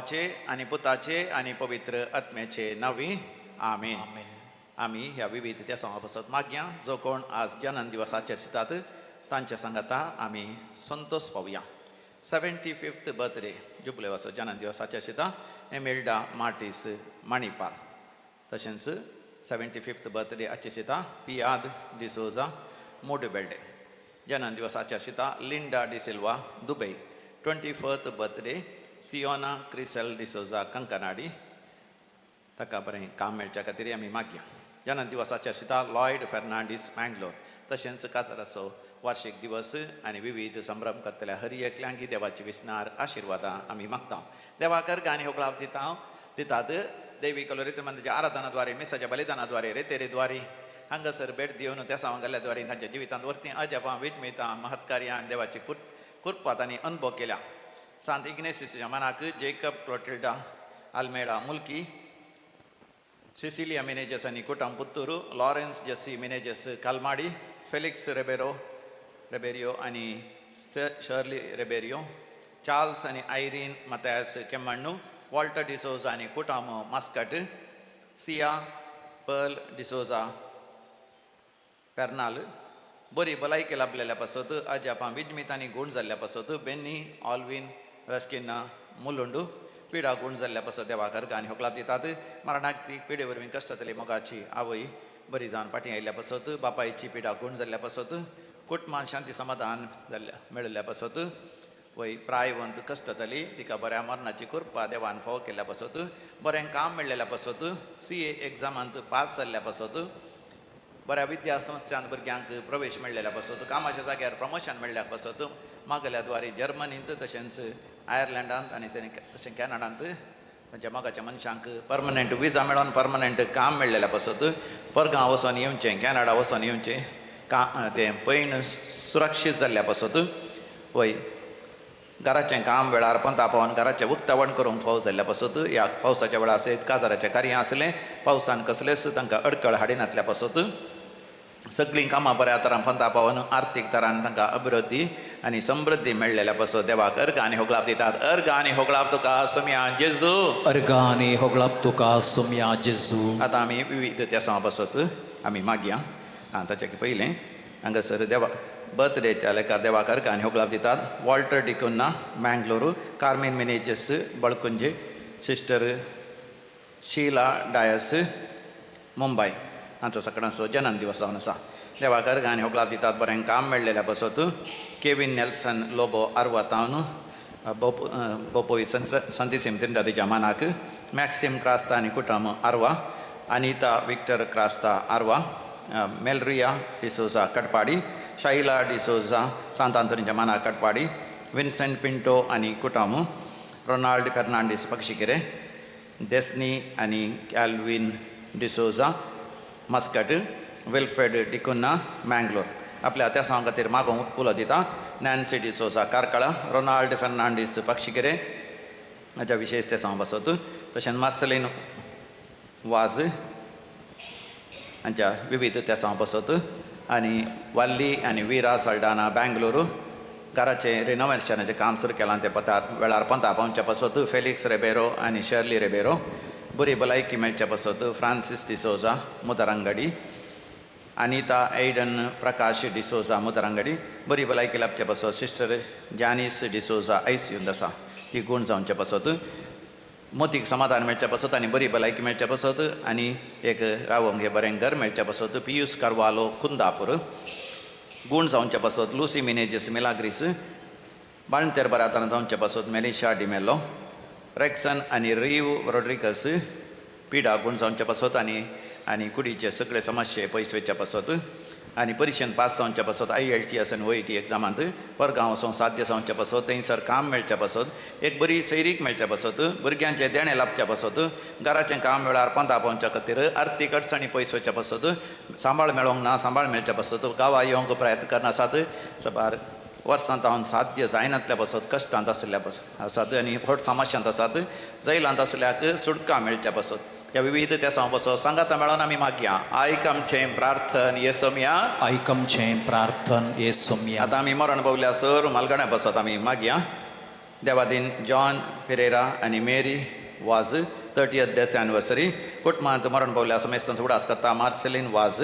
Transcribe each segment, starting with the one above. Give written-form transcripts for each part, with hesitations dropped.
बापाचे आणि पुताचे आणि पवित्र आत्म्याचे नावी आमेन. आम्ही ह्या विविध त्या समापासत मागया जो कोण आज जन्म दिवस आचरितात तांच्या सांगाता आम्ही संतोष पावया. 75th बर्थडे जुबले वासो जन्म दिवस आचरिता एमेल्डा मार्टिस माणिपाल. तशेंच 75th बर्थडे आचरिता पियाद डिसोजा मोडबेल्डे. जन्म दिवस आचरिता Linda D'Silva Dubai. 24th birthday Siona Crisel D'Souza Kankanady. ताका बरें काम मेळच्या खातीर आमी मागया. जन्म दिवसाच्या आशिता लॉयड फेर्नांडीस मँगलोर. तशेंच कातराचो वार्षिक दिवस आनी विविध संभ्रम करतल्या हर एकल्यांक देवाची विस्नार आशिर्वादां आमी मागता. देवाकर गाणी होगळाव दितात दैवी कलोरित मंदिराच्या आराधनाद्वारे मिसाच्या बलिदानाद्वारे रेतेरेद्वारे हांगासर भेट दिवन त्या सांगल्याद्वारे तांच्या जिवितांत वर्ती अजपां विजमितां महत्कार्यां देवाची कृपा तांणी अनुभव केल्या. सांत इग्नेसिसच्या मनाक जेकब क्लोटिल्डा आल्मेडा मुल्की, सिसिलिया मिनेजस आणि कुटुंब पुत्तूरू, लॉरेन्स जस्सी मिनेजस कालमाडी, फेलिक्स रेबेरियो आणि शर्ली रेबेरियो, चार्ल्स आणि आयरीन मथायस केम्मण्णू, वॉल्टर डिसोजा आणि कुटुंब मस्कट, सिया पर्ल डिसोजा पेर्नाल. बरी भलायकी लाभलेल्या पासत अजापां विजमित आनी गूण जाल्ल्या पासत बेन्नी ऑल्विन रस्किना मुलुंडू पिडा गूण जाल्ल्या पासत देवाकर गाणी होकलाप दितात. मरणाक ती पिडे वरवीं कश्टातली मोगाची आवय बरी जावन फाटीं आयिल्ल्या पासत बापायची पिडा गूण जाल्ल्या पासत कुटुंबान शांती समाधान मेळिल्ल्या पासत वय प्रायवंत कश्टातली तिका बऱ्या मरणाची कृपा देवान फावो केल्ल्या पासत बरें काम मेळिल्ल्या पासत CA एग्जामांत पास जाल्ल्या पासत बऱ्या विद्या संस्थांत भुरग्यांक प्रवेश मेळिल्ल्या पासत कामाच्या जाग्यार प्रमोशन मेळिल्ल्या पासत मागल्याद्वारे जर्मनींत तशेंच आयर्लंडांत आनी तशें कॅनडांत तांच्या मोगाच्या मनशांक परमनंट विजा मेळोन परमनंट काम मेळिल्ल्या पासत परगांव वचोन येवचें कॅनडा वचोन येवचें तें पैन सुरक्षीत जाल्ल्या पासत वय घराचें काम वेळार पंता पावन घराचें उक्तावण करूंक फावो जाल्ल्या पासत ह्या पावसाच्या वेळार सयत काजाराचें कार्य आसलें. पावसान कसलेच तांकां अडखळ हाडिनातल्या पासत सगळीं कामां बऱ्या तरान पंता पावन आर्थीक तरान तांकां अभिवृद्धी आनी समृद्धी मेळिल्ल्या पासत देवाक गाणी होगलाप दितात. गाणी होगलाप तुका सोम्या जेजू, गाणी होगलाप तुका सोम्या जेजू. आतां आमी विविध त्या पासत आमी मागया. ताचे पयलें हांगासर देवा बर्थडेच्या लेकार देवाकार गाणी होगलाप दितात. वॉल्टर डिकुन्ना मँगलोरू, कार्मेन मिनेजस बळकुंजे, सिस्टर शीला डायस मुंबय हांचो सगळ्यांचो जन्म दिवस जावन आसा. देवाकार गाणी होगलाप दितात. बरें काम मेळिल्ल्या पासत केविन नेल्सन लोबो आर्वतावन बोपोई संतीसिम त्रिंडादीच्या मानाक, मॅक्सिम क्रास्ता आनी कुटुंब आर्वा, अनिता विक्टर क्रास्ता आर्वा, मेलरिया डिसोजा कटपाडी, शाइला डिसोजा सांत आंतोनीच्या मानाक कटपाडी, विन्सेंट पिंटो आनी कुटुंब, रोनाल्ड फेर्नांडीस पक्षिकेरे, डेस्नी आनी कॅल्विन डिसोजा मस्कट, विल्फ्रेड डिकुन्ना मँगलोर. आपल्या त्या सांग खातीर मागोवंक फुलां दिता. नॅन्सी डिसोजा कारकळा, रोनाल्ड फेर्नांडीस पक्षिकेरे हाच्या विशेष ते सांग बसत. तशेंच मार्सेलीन वाज हांच्या विविध त्या सांग बसत आनी वाल्ली आनी विरा साल्डाना बँगलोरू घराचें रिनोवेशनाचें काम सुरू केलां ते वेळार पंता पावच्या पासत फेलिक्स रेबेरो आनी शर्ली रेबेरो. बरी भलायकी मेळच्या पासत फ्रांसीस डिसोजा मुदरांगडी, अनिता एडन प्रकाश डिसोजा मुदरांगडी. बरी भलायकी लाभच्या पासत सिस्टर जानीस डिसोजा ICUंत आसा ती गूण जावच्या पासत मोतीक समाधान मेळच्या पासत आनी बरी भलायकी मेळच्या पासत आनी एक रावंक हे बरें घर मेळच्या पासत पियूस कारवालो कुंदापूर गूण जावच्या पासत लुसी मिनेजस मिलाग्रीस बाळंतेर बऱ्या तरान जावच्या पासत मेलिशा डिमेलो, रेक्सन आनी रीव रॉड्रिगस पिडा गूण जावच्या पासत आनी कुडीचे सगळे समस्ये पयस वेच्या पासत आनी परिक्षेंत पास जावच्या पासत IELTS आनी OET एग्जामांत परगांव वचोंक साध्य जावच्या पासत थंयसर काम मेळच्या पासत एक बरी सैरीक मेळच्या पासत भुरग्यांचें देणें लाभच्या पासत घराचें काम वेळार पंता पावच्या खातीर आर्थीक अडचणी पयस वच्या पासत सांबाळ मेळोंक ना सांबाळ मेळच्या पासत गांवां येवंक प्रयत्न करनासात सबार वर्सांत हांव साध्य जायनातल्या पासत कश्टांत आसल्या आसात आनी व्हड समस्यांत आसात जैलांत आसल्याक सुटका मेळच्या पासत ह्या विविध त्या सांगपासो सांगाता मेळोन आमी मागया. आयक आमचें प्रार्थन येसोम्या, आयक आमचें प्रार्थन येसोम्या. आतां आमी मरण पावल्या सर मालगण्या पासत आमी मागया. देवादीन जॉन पेरेरा आणि मेरी वाज 30th डेथ एनिवर्सरी कुटुंबात मरण पावल्या समेस्तांचो उडास करता मार्सेलीन वाज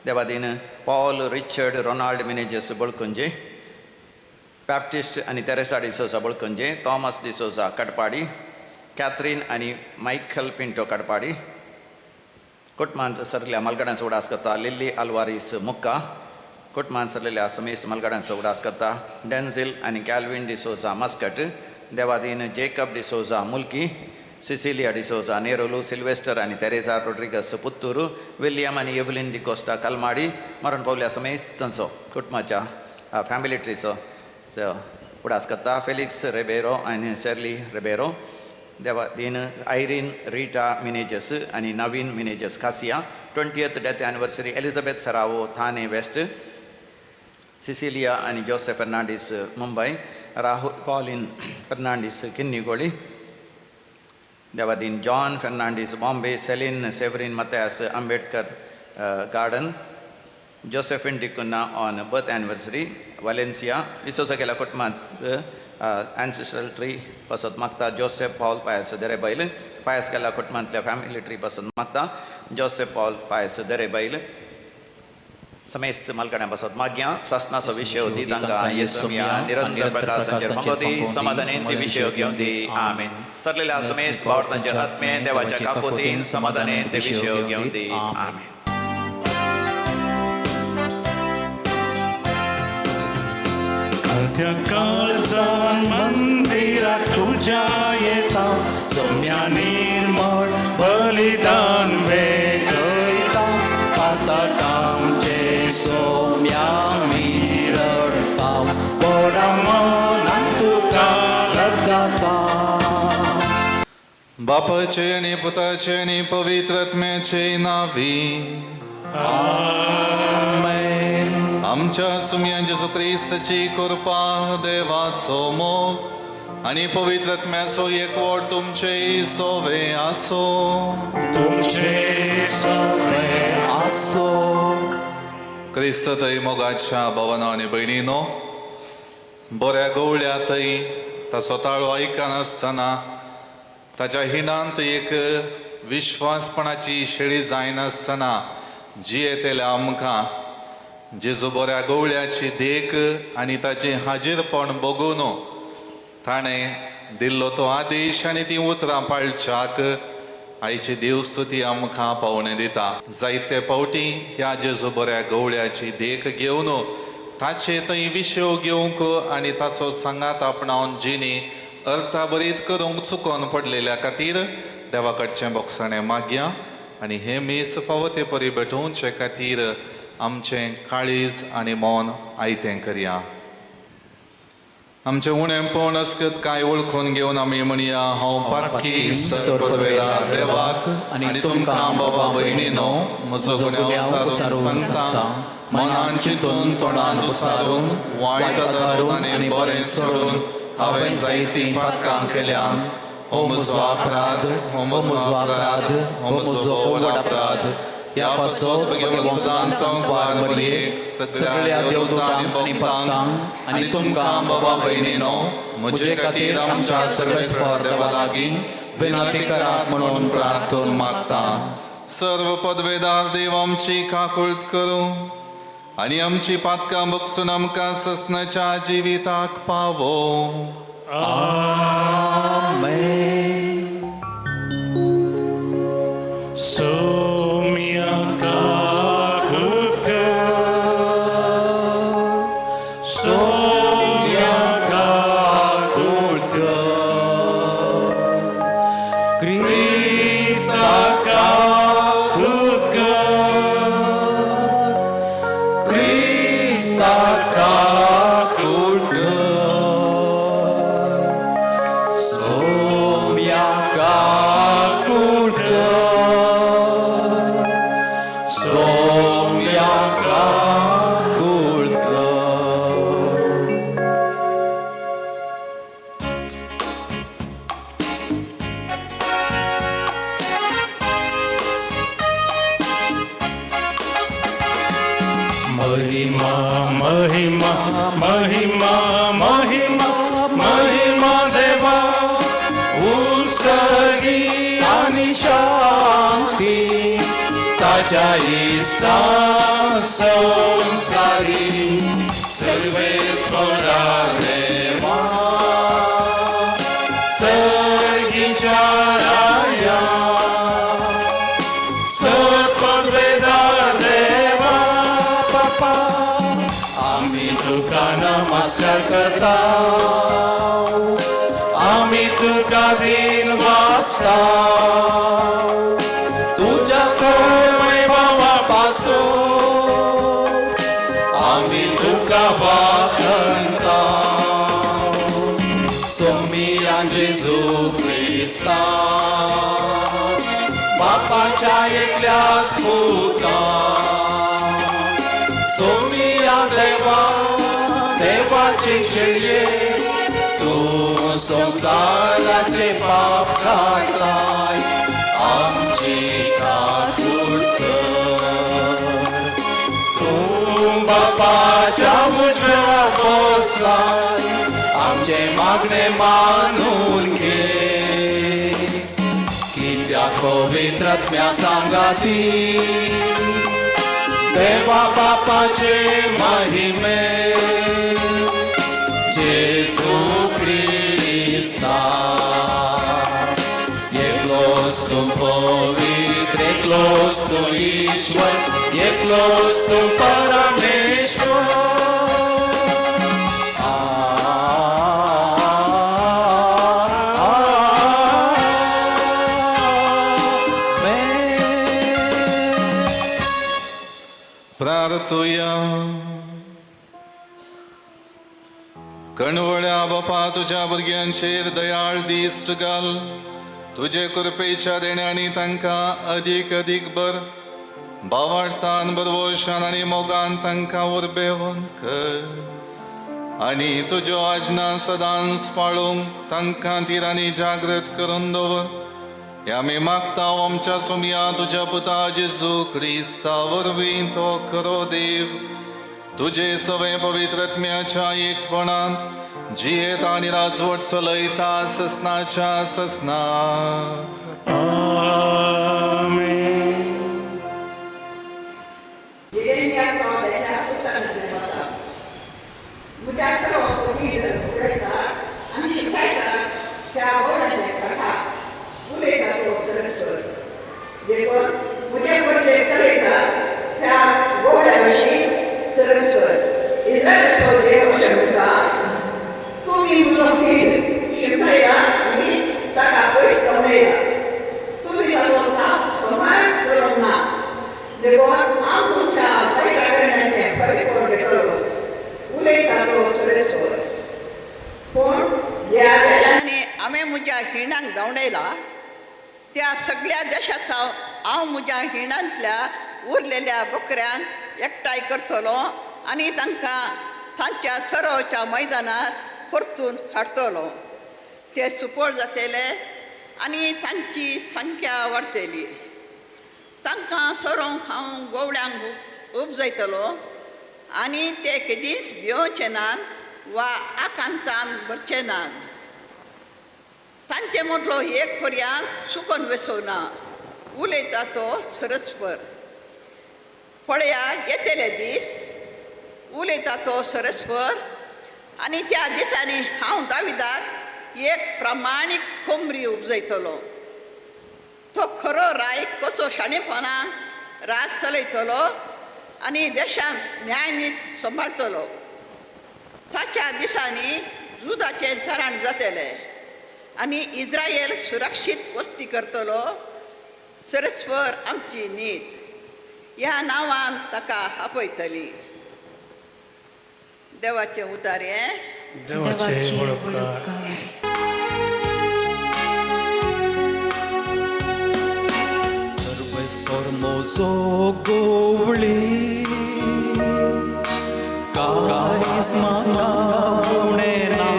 देवादीन पॉल रिचर्ड रोनाल्ड मिनेजेस बळकुंजे बॅप्टिस्ट आणि तेरेसा डिसोजा बळकुंजे थॉमस डिसोजा कडपाडी कॅथरीन आणि मायकल पिंटो कडपाडी कुटुंबात सरलेल्या मलगड्यांचो उडास करता लिल्ली आल्वारीस मुक्का कुटुंबात सरलेल्या समेस्त मलगड्यांचो उडास करता डेन्झिल आणि Calvin D'Souza Muscat Devadin Jacob D'Souza मुल्की सिसिलिया डिसोजा नेरोलू सिल्वेस्टर आणि तेरेसा रोड्रिगस पुत्तूरू विलियम आणि एव्हलिन डिकोस्टा कलमाडी मरण पावल्या समेस्तांचो कुटुंबाच्या फॅमिली ट्रीचो उडास करता फेलिक्स रेबेरो आणि शेर्ली रेबेरो देवादीन आयरीन रिटा मिनेजस आणि नवीन मिनेजस कासिया 20th डेथ एनिवर्सरी एलिझाबेथ सरावो थाने वेस्ट सिसिलिया आणि जोसेफ फर्नांडिस मुंबई राहुल पॉलिन फर्नांडिस किन्नीगोळी देवादीन John Fernandes Bombay Celine Severine Mathias Ambedkar garden Josephine D'Cunha on birth anniversary Valencia विसोसा केल्या कुटुंबात ancestral ट्री पसत मागता जोसेफ पॉल पायस देरेबैल पायस केल्या कुटुंबातल्या फॅमिली ट्री पसत मागता जोसेफ पॉल पायस देरेबैल समेस्त मलकड्या बसत माग्या ससनासो विषय होती तांकां येसुमिया निरंतर प्रकाशांचेर पंगोती समाधानेंती विषय घेवन दी आमेन सरलेल्या समेस्त भावतांचे आत्मे देवाच्या काकोतीन समाधानेंती विषय घेवन दी आमेन त्या काळजान मंदिरात तुझ्या येता सोम्या निर्मळ बलिदान वेगळता आता कामचे सोम्या मी रडता बडा मनात तुका लगता बापाचे आणि पुताचे आणि पवित्र आत्म्याचे नावी आमच्या सुम्या जेजू ख्रिस्ताची कृपा देवाचो मोग आणि पवित्र आत्म्याचो एकवट तुमचे सोवे आसो तुमचे सगळे आसो क्रिस्त थंय मोगाच्या भावना आणि भयणीनो बऱ्या गवळ्या थंय ताचो ताळो आयकनासतना ताच्या हिणांत एक विश्वासपणाची शेळी जायनासतना जियेतेल्या आमकां जेजू बऱ्या गवळ्याची देख आणि ताचे हाजीरपण बघून ताणें दिल्लो तो आदेश आणि ती उतरां पाळच्याक आयची देवस्तुती आमकां पावणे दिता जायते फावटी ह्या जेजू बऱ्या गवळ्याची देख घेवन ताचे थंय विशय घेवंक आणि ताचो सांगात आपणावन जिणी अर्थाभरीत करूंक चुकोन पडलेल्या खातीर देवा कडचें बोगसाणें मागया आणि हे मीस फावो ते परी भेटोवचे खातीर आमचें काळीज आणि मौन आयतें करया आमचें उणेंपण अस्कत काय वळखून घेवन आमी म्हणया हांव पातकी सर्पदवेला देवाक आणि तुमकां बाबा भयणीनो म्हजो गुन्यांव उसारून सांगता मनान चिंतून तोंडान दुसारून वायट धरून आनी बरें सोडून हांवें जायतीं पातकां केल्यात हो म्हजो अपराध हो म्हजो अपराध हो म्हजो व्हड अपराध या पासत वंशान संवार मदीं सगळ्या देवदूतांक आनी भक्तांक आनी तुमकां बाबा भयणीनो म्हजे खातीर आमच्या सर्वेस्वर देवा लागीं विनंती करात म्हणून प्रार्थून मागता सर्व पदवेदार देव आमची काकुळट करूं आनी आमची पातकां बगसून आमकां ससनाच्या जिविताक पावो महिमा महिमा महिमा महिमा महिमा बापाच्या इष्टा संसारी सर्वेश्वरा देवा सर्गीच्या राया सत्पदवेदार देवा बापा आम्ही तुका नमस्कार करता आम्ही तुका दिन वाचता तुझ्या वैभवापासून आम्ही तुका वाखणता सोमिया जेजू ख्रिस्ता बापाच्या एकल्या स्फुता सोमिया देवा देवाची शेळये तू संसाराचे पाप खाताय आमची कातूर तू बापाच्या उजव्या बसलाय आमचे मागणे मानून घे कित्या पवित्रात्म्या सांगाती देवा बापाचे महिमे जेसू ख्रिस्ता एकलोस तू पवित्र एकलोस तू ईश्वर एकलोस तू परमेश्वर प्रार्थूया कणवळ्या बापा तुझ्या भुरग्यांचेर दयाळ दिश्ट घाल तुझे कृपेच्या देण्यानी तांकां अदीक अदीक बर बावार्थान बरवशान आनी मोगान तांकां उर्बेवंत कर आनी तुज्यो आजना सदांच पाळूंक तांकां तिरांनी जागृत करून दवर हे आमी मागता आमच्या सुमया तुझ्या पुता जेजू ख्रिस्ता वरवीं तो खरो देव तुझे सवय पवित्रत्म्याच्या एकपणांत जियेत आनी राजवट चलयता ससनाच्या ससनाक आम्ही मुझ्या हिणांक गावडयला त्या सगळ्या देशात हांव मुझ्या हिणांतल्या उरलेल्या बकऱ्यांक एकठांय करतलो आनी तांकां तांच्या सरोवच्या मैदानार परतून हाडटलो ते सुपळ जातले आनी तांची संख्या वाडटली तांकां सरोवंक हांव गोवड्यांक उपजयतलो आनी ते केदींच भिवचे नात वा आकांतान भरचे नात तांचे मदलो एक पर्यंत सुकून वेसोना उलयता तो सरस्वर पळया येतले दीस उलयता तो सरस्वर आनी त्या दिसांनी हांव दाविदाक एक प्रामाणीक कोंबरी उपजयतलो तो खरो राय कसो शाणेपणान रास चलयतलो आनी देशांत न्यायनीत सांबाळटलो ताच्या दिसांनी जुदाचें तराण जातलें आनी इस्रायल सुरक्षीत वस्ती करतलो सरस्वर आमची नीत ह्या नांवान ताका आपयतली देवाचें उतार हें देवाचे वळखकार सर्वेस्पर मोजो गोवळी कायच म्हाका उणें ना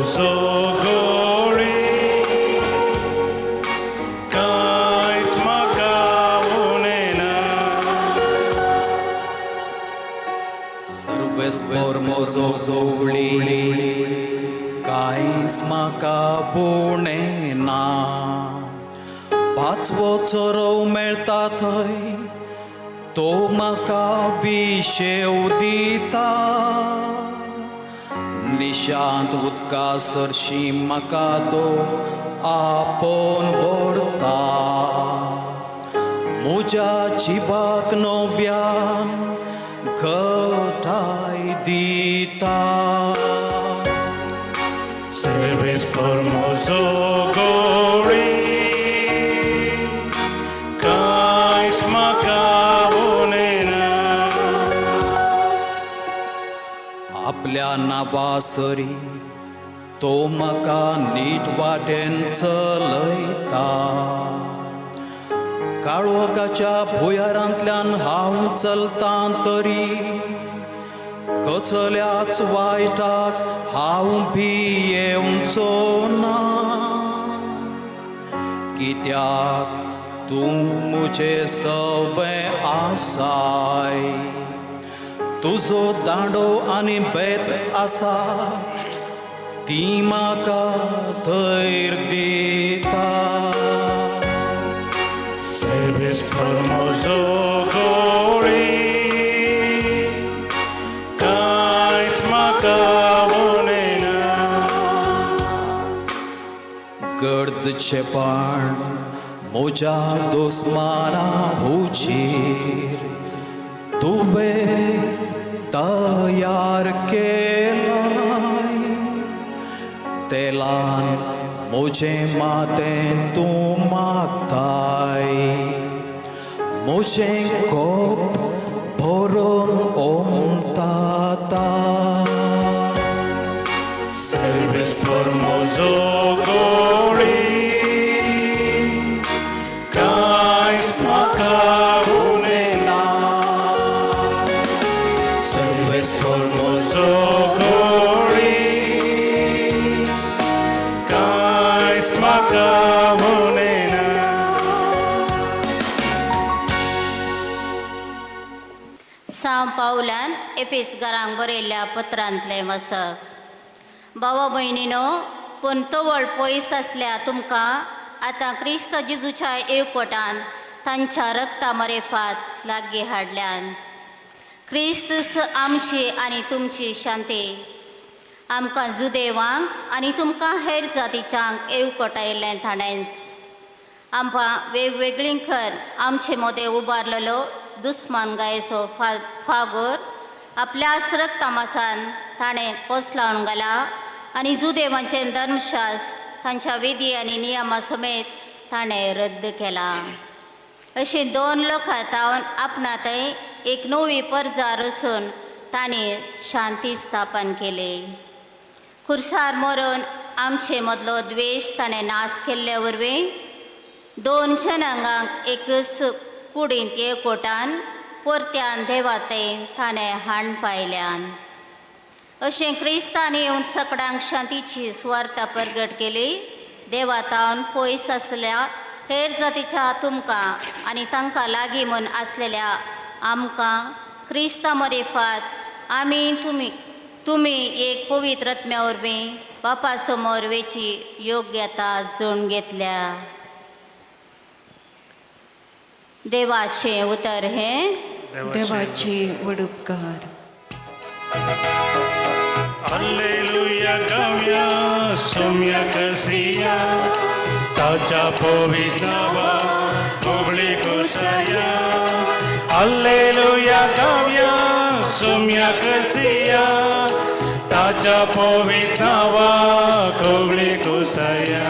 म्हजो गोळी कांयच म्हाका उणें ना सर्वेस्पर मोजो गोवळी कांयच म्हाका उणें ना पाचवो चोरव मेळटा थंय तो म्हाका विशेव दिता निशांत उदका सरशी म्हाका तो आपोन व्हरता म्हज्या जिवाक नव्यान घटाय दिता Serves formoso glory, cais macabonena. आपल्या नाबासरी तो म्हाका नीट वाटेन चलयता काळोखाच्या भुयारांतल्यान हांव चलतां तरी कसल्याच वायटाक हांव भियेवचो ना कित्याक तूं म्हजे सवें आसाय तुजो दांडो आनी बेत आसा ती म्हाका धैर्य दिता Serves formoso glory, cais macabonena. गर्दचे पाण म्हज्या दुस्माना भुचेर तुवें तयार केलाय तेलान म्हजें मातें तूं मागताय म्हजें कोप भरून ओमताता Serves formoso glory, cais macabonena. Serves formoso glory, cais macabonena. सांव पावलान एफेसकारांक बरयल्ल्या पत्रांतले वचप भावा भयणीनो पूण तवळ पयस आसल्या तुमकां आतां क्रिस्त जेजूच्या येवकोटान तांच्या रक्ता मरेफात लागीं हाडल्यान क्रिस्त आमची आनी तुमची शांती आमकां जुदेवांक आनी तुमकां हेर जातीच्यांक येवकोटायल्लें थाणेंच आमकां वेगवेगळी खर आमचे मदें उबारलेलो दुस्मानगायेचो फागोर आपल्या रक्तामासान ताणें कोसलावन घाला आनी जुदेवांचें धर्मशास्त्र तांच्या विधी आनी नियमा समेत ताणें रद्द केला अशी दोन लोकां आपणातय एक नवी परजार रचून ताणें शांती स्थापन केली खुर्सार मरून आमचे मदलो द्वेश ताणें नाश केल्ले वरवीं दोन जनांगांक एकच कुडींत एकवटान परत्यान देवातें ताणें हाण पायल्यान अशें क्रिस्तान येवन सगळ्यांक शांतीची सुवार्ता प्रगट केली देवातावन पयस आसलेल्या हेर जातीच्या तुमकां आनी तांकां लागीं म्हूण आसलेल्या आमकां क्रिस्ता मरेफात आमी तुमी एक पवित्र आत्म्या वरवीं बापा समोर वेची योग्यता जोडून घेतल्या देवाचें उतर हें देवाची वडुपकार Alleluia गाऊया सौम्य कसिया ताच्या पवित्र नावात उगली कोसया Alleluia गाऊया सौम्य कसिया ताच्या पवित्र नावात उगली कोसया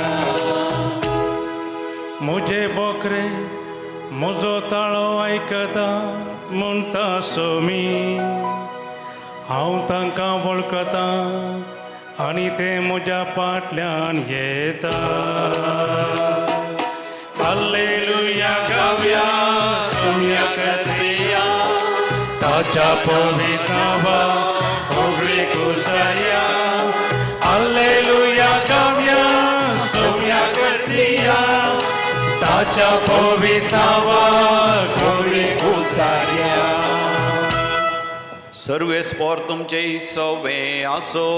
मुझे बोकरे म्हजो ताळो आयकता म्हणटा सोमी हांव तांकां वळखता आनी ते म्हज्या फाटल्यान येता Alleluia गाऊया सौम्य कसिया ताच्या पवित्र नावात उगली कोसया Alleluia गाऊया सौम्य कसिया ताच्या पवित्र नावात उगली कोसया सर्वेस्पोर तुमचे सवे आसो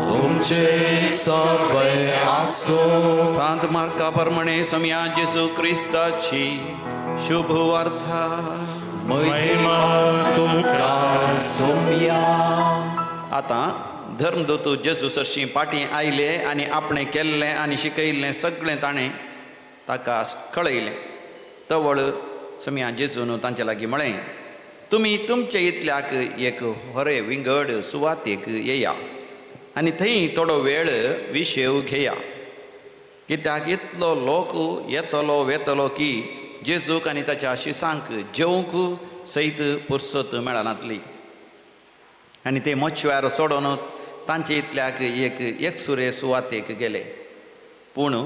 तुमचे सवय आसो सांत मार्का प्रमाणे सम्या जेजू क्रिस्ताची शुभ वार्ता. महिमा तुका सौम्या. आता धर्मदूत जेजू सरशी पाटी आयले आनी आपणें केल्लें आनी शिकयल्लें सगळें ताणें ताका कळयलें. तवळ सम्या जेजून तांचे लागीं म्हळें, तुमी तुमचे इतल्याक एक होरे विंगड सुवातेक येया आनी थंय थोडो वेळ विशेव घेया, कित्याक इतलो लोक येतलो वेतलो की जेजूक आनी ताच्या शिसांक जेवंक सयत पुरसत मेळनातली. आनी ते मच्छवार सोडून तांचे इतल्याक एकसुरे सुवातेक गेले. पूण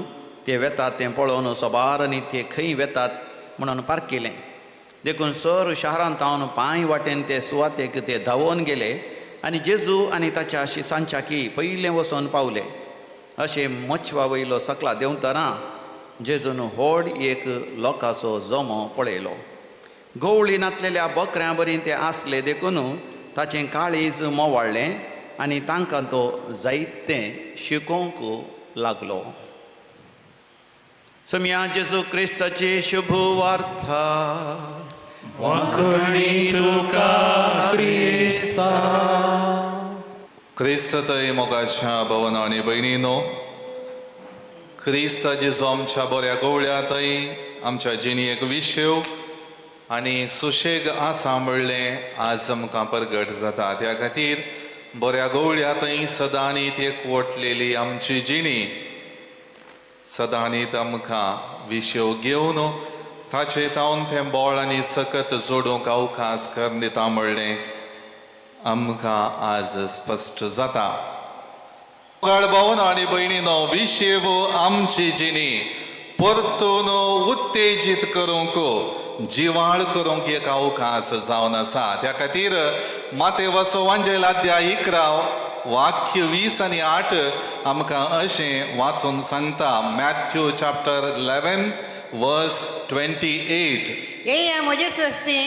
ते वेतात तें पळोवन सोबार आनी ते खंय वेतात म्हणून पारकिलें. देखून सर शारांत हांवन पांय वाटेन ते सुवातेक ते धांवून गेले आनी जेजू आनी ताच्या शिसांच्याकी पयलें वचून पावले. अशें मच्छवा वयलो सकला देंवतना जेजून व्हड एक लोकांचो जमो पळयलो. गवळी नातलेल्या बकऱ्यां बरी ते आसले देखून ताचें काळीज मोवाळ्ळें आनी तांकां तो जायतें शिकोवंक लागलो. सम्या जेजू क्रिस्ताची शुभ वार्ता. वांकडी तुका क्रिस्ता. क्रिस्तय मोगाच्या भवना आनी भयणीनो, क्रिस्त जेजू आमच्या बऱ्या गवळ्यातय आमच्या जिणेक विशेव आनी सुशेग आसा म्हणलें आज आमकां परगट जाता. त्या खातीर बऱ्या गवळ्यातय सदांनीत एकवटलेली आमची जिणी सदांनीत आमकां विशेव घेवन ताचे तावन तें बोळ आनी सकत जोडूंक अवकाश कर दिता म्हणलें आमकां आज स्पश्ट जाता. भावना आनी भयणीनो, विशेव आमची जिणी परतून उत्तेजीत करूंक जिवाळ करूंक एक अवकाश जावन आसा. त्या खातीर मातेवाचो वांजेल अध्याय 11 वाक्य 20 आनी 8 आमकां अशें वाचून सांगता. मॅथ्यू चॅप्टर 11 वर्स 28. येया म्हजे सरसी,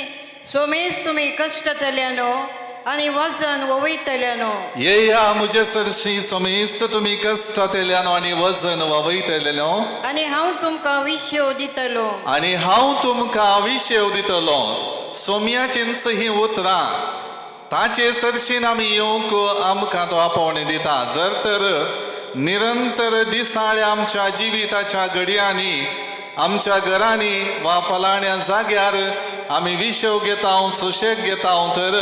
सोमेस तुम्ही कष्ट केल्यानो आणि वजन वयतल्यानो. येया म्हजे सरशी, सोमेस तुमी कश्ट केल्यानो आनी वजन वयतलेलो, आणि हांव तुमकां विशेव दितलो. आनी हांव तुमकां विशेव दितलो. सोम्याचींच ही उतरां ताचे सरशीन आमी येवंक आमकां तो आपोवणें दिता. जर तर निरंतर दिसाळ्या आमच्या जिविताच्या घडयांनी आमच्या घरांनी वा फलाण्या जाग्यार आमी विशेव घेता, सुशेग घेता, तर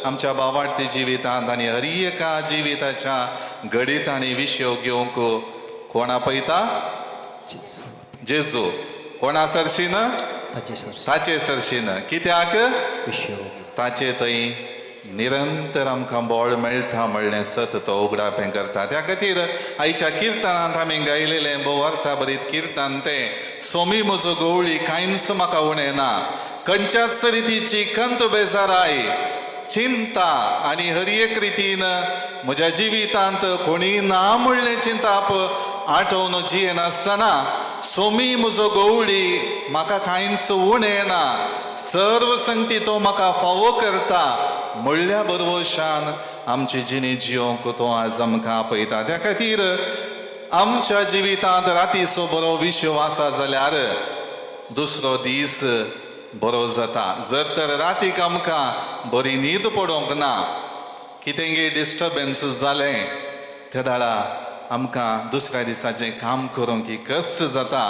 आमच्या भावार्थी जिवितांत आनी हर एका जिविताच्या घडीतांनी विशेव घेवंक कोणा पळयता? जेजू. कोणा सरशीन? ताचे सरशीन. कित्याक? विशेव. ताचे थंय निरंतर आमकां बोळ मेळटा म्हणलें सत तो उगडापें करता. त्या खातीर आयच्या किर्तनांत आमी गायलेलें बोवार्था बरीत किर्तन तें सोमी म्हजो गवळी कांयच म्हाका उणें ना, खंयच्याच रितीची कंत बेजाराय चिंता आनी हर एक रितीन म्हज्या जिवितांत कोणी ना म्हणलें चिंताप आठवून जिये नासतना सोमी म्हजो गवळी म्हाका कांयच उणें ना, सर्व संगती तो म्हाका फावो करता म्हणल्या बरोवशान आमची जिणी जियोंक तो आज आमकां आपयता. त्या खातीर आमच्या जिवितांत रातीचो बरो विशेव आसा जाल्यार दुसरो दीस बरो जाता. जर तर रातीक आमकां बरी न्हीद पडोंक ना, कितेंय डिस्टर्बन्स जालें त्या दाळा आमकां दुसऱ्या दिसाचें काम करूंक कश्ट जाता.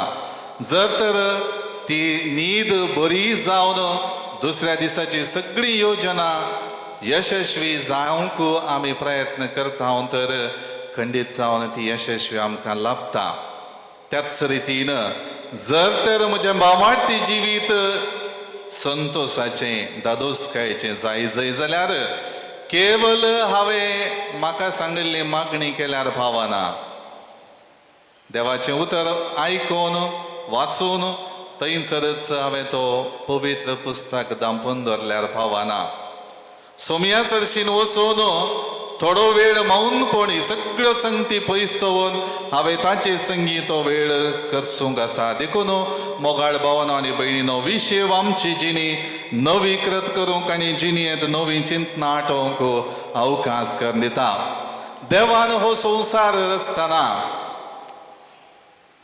जर तर ती न्हीद बरी जावन दुसऱ्या दिसाची सगळी योजना यशस्वी जावंक आमी प्रयत्न करता, तर खंडीत जावन ती यशस्वी आमकां लाभता. त्याच रितीन जर तर म्हजें भावार्थी जिवीत संतोषाचें दादोसकायेचें जाय जाल्यार केवल हांवें म्हाका सांगिल्ली मागणी केल्यार फावना. देवाचें उतर आयकून वाचून थंयसरच हांवें तो पवित्र पुस्तक दांपून दवरल्यार फावना. सोमया सरशीन वचून थोडो वेळ मौनपणी सगळ्यो संगती पयस दवरून हांवें ताचे संगी तो वेळ करसूंक आसा. देखून मोगाळ भावना आनी भयणीनो, विशेव आमची जिणी नवी कृत करूंक आनी जिणयेंत नवी चिंतना आठोवंक अवकाश कर दिता. देवान हो संवसार रचतना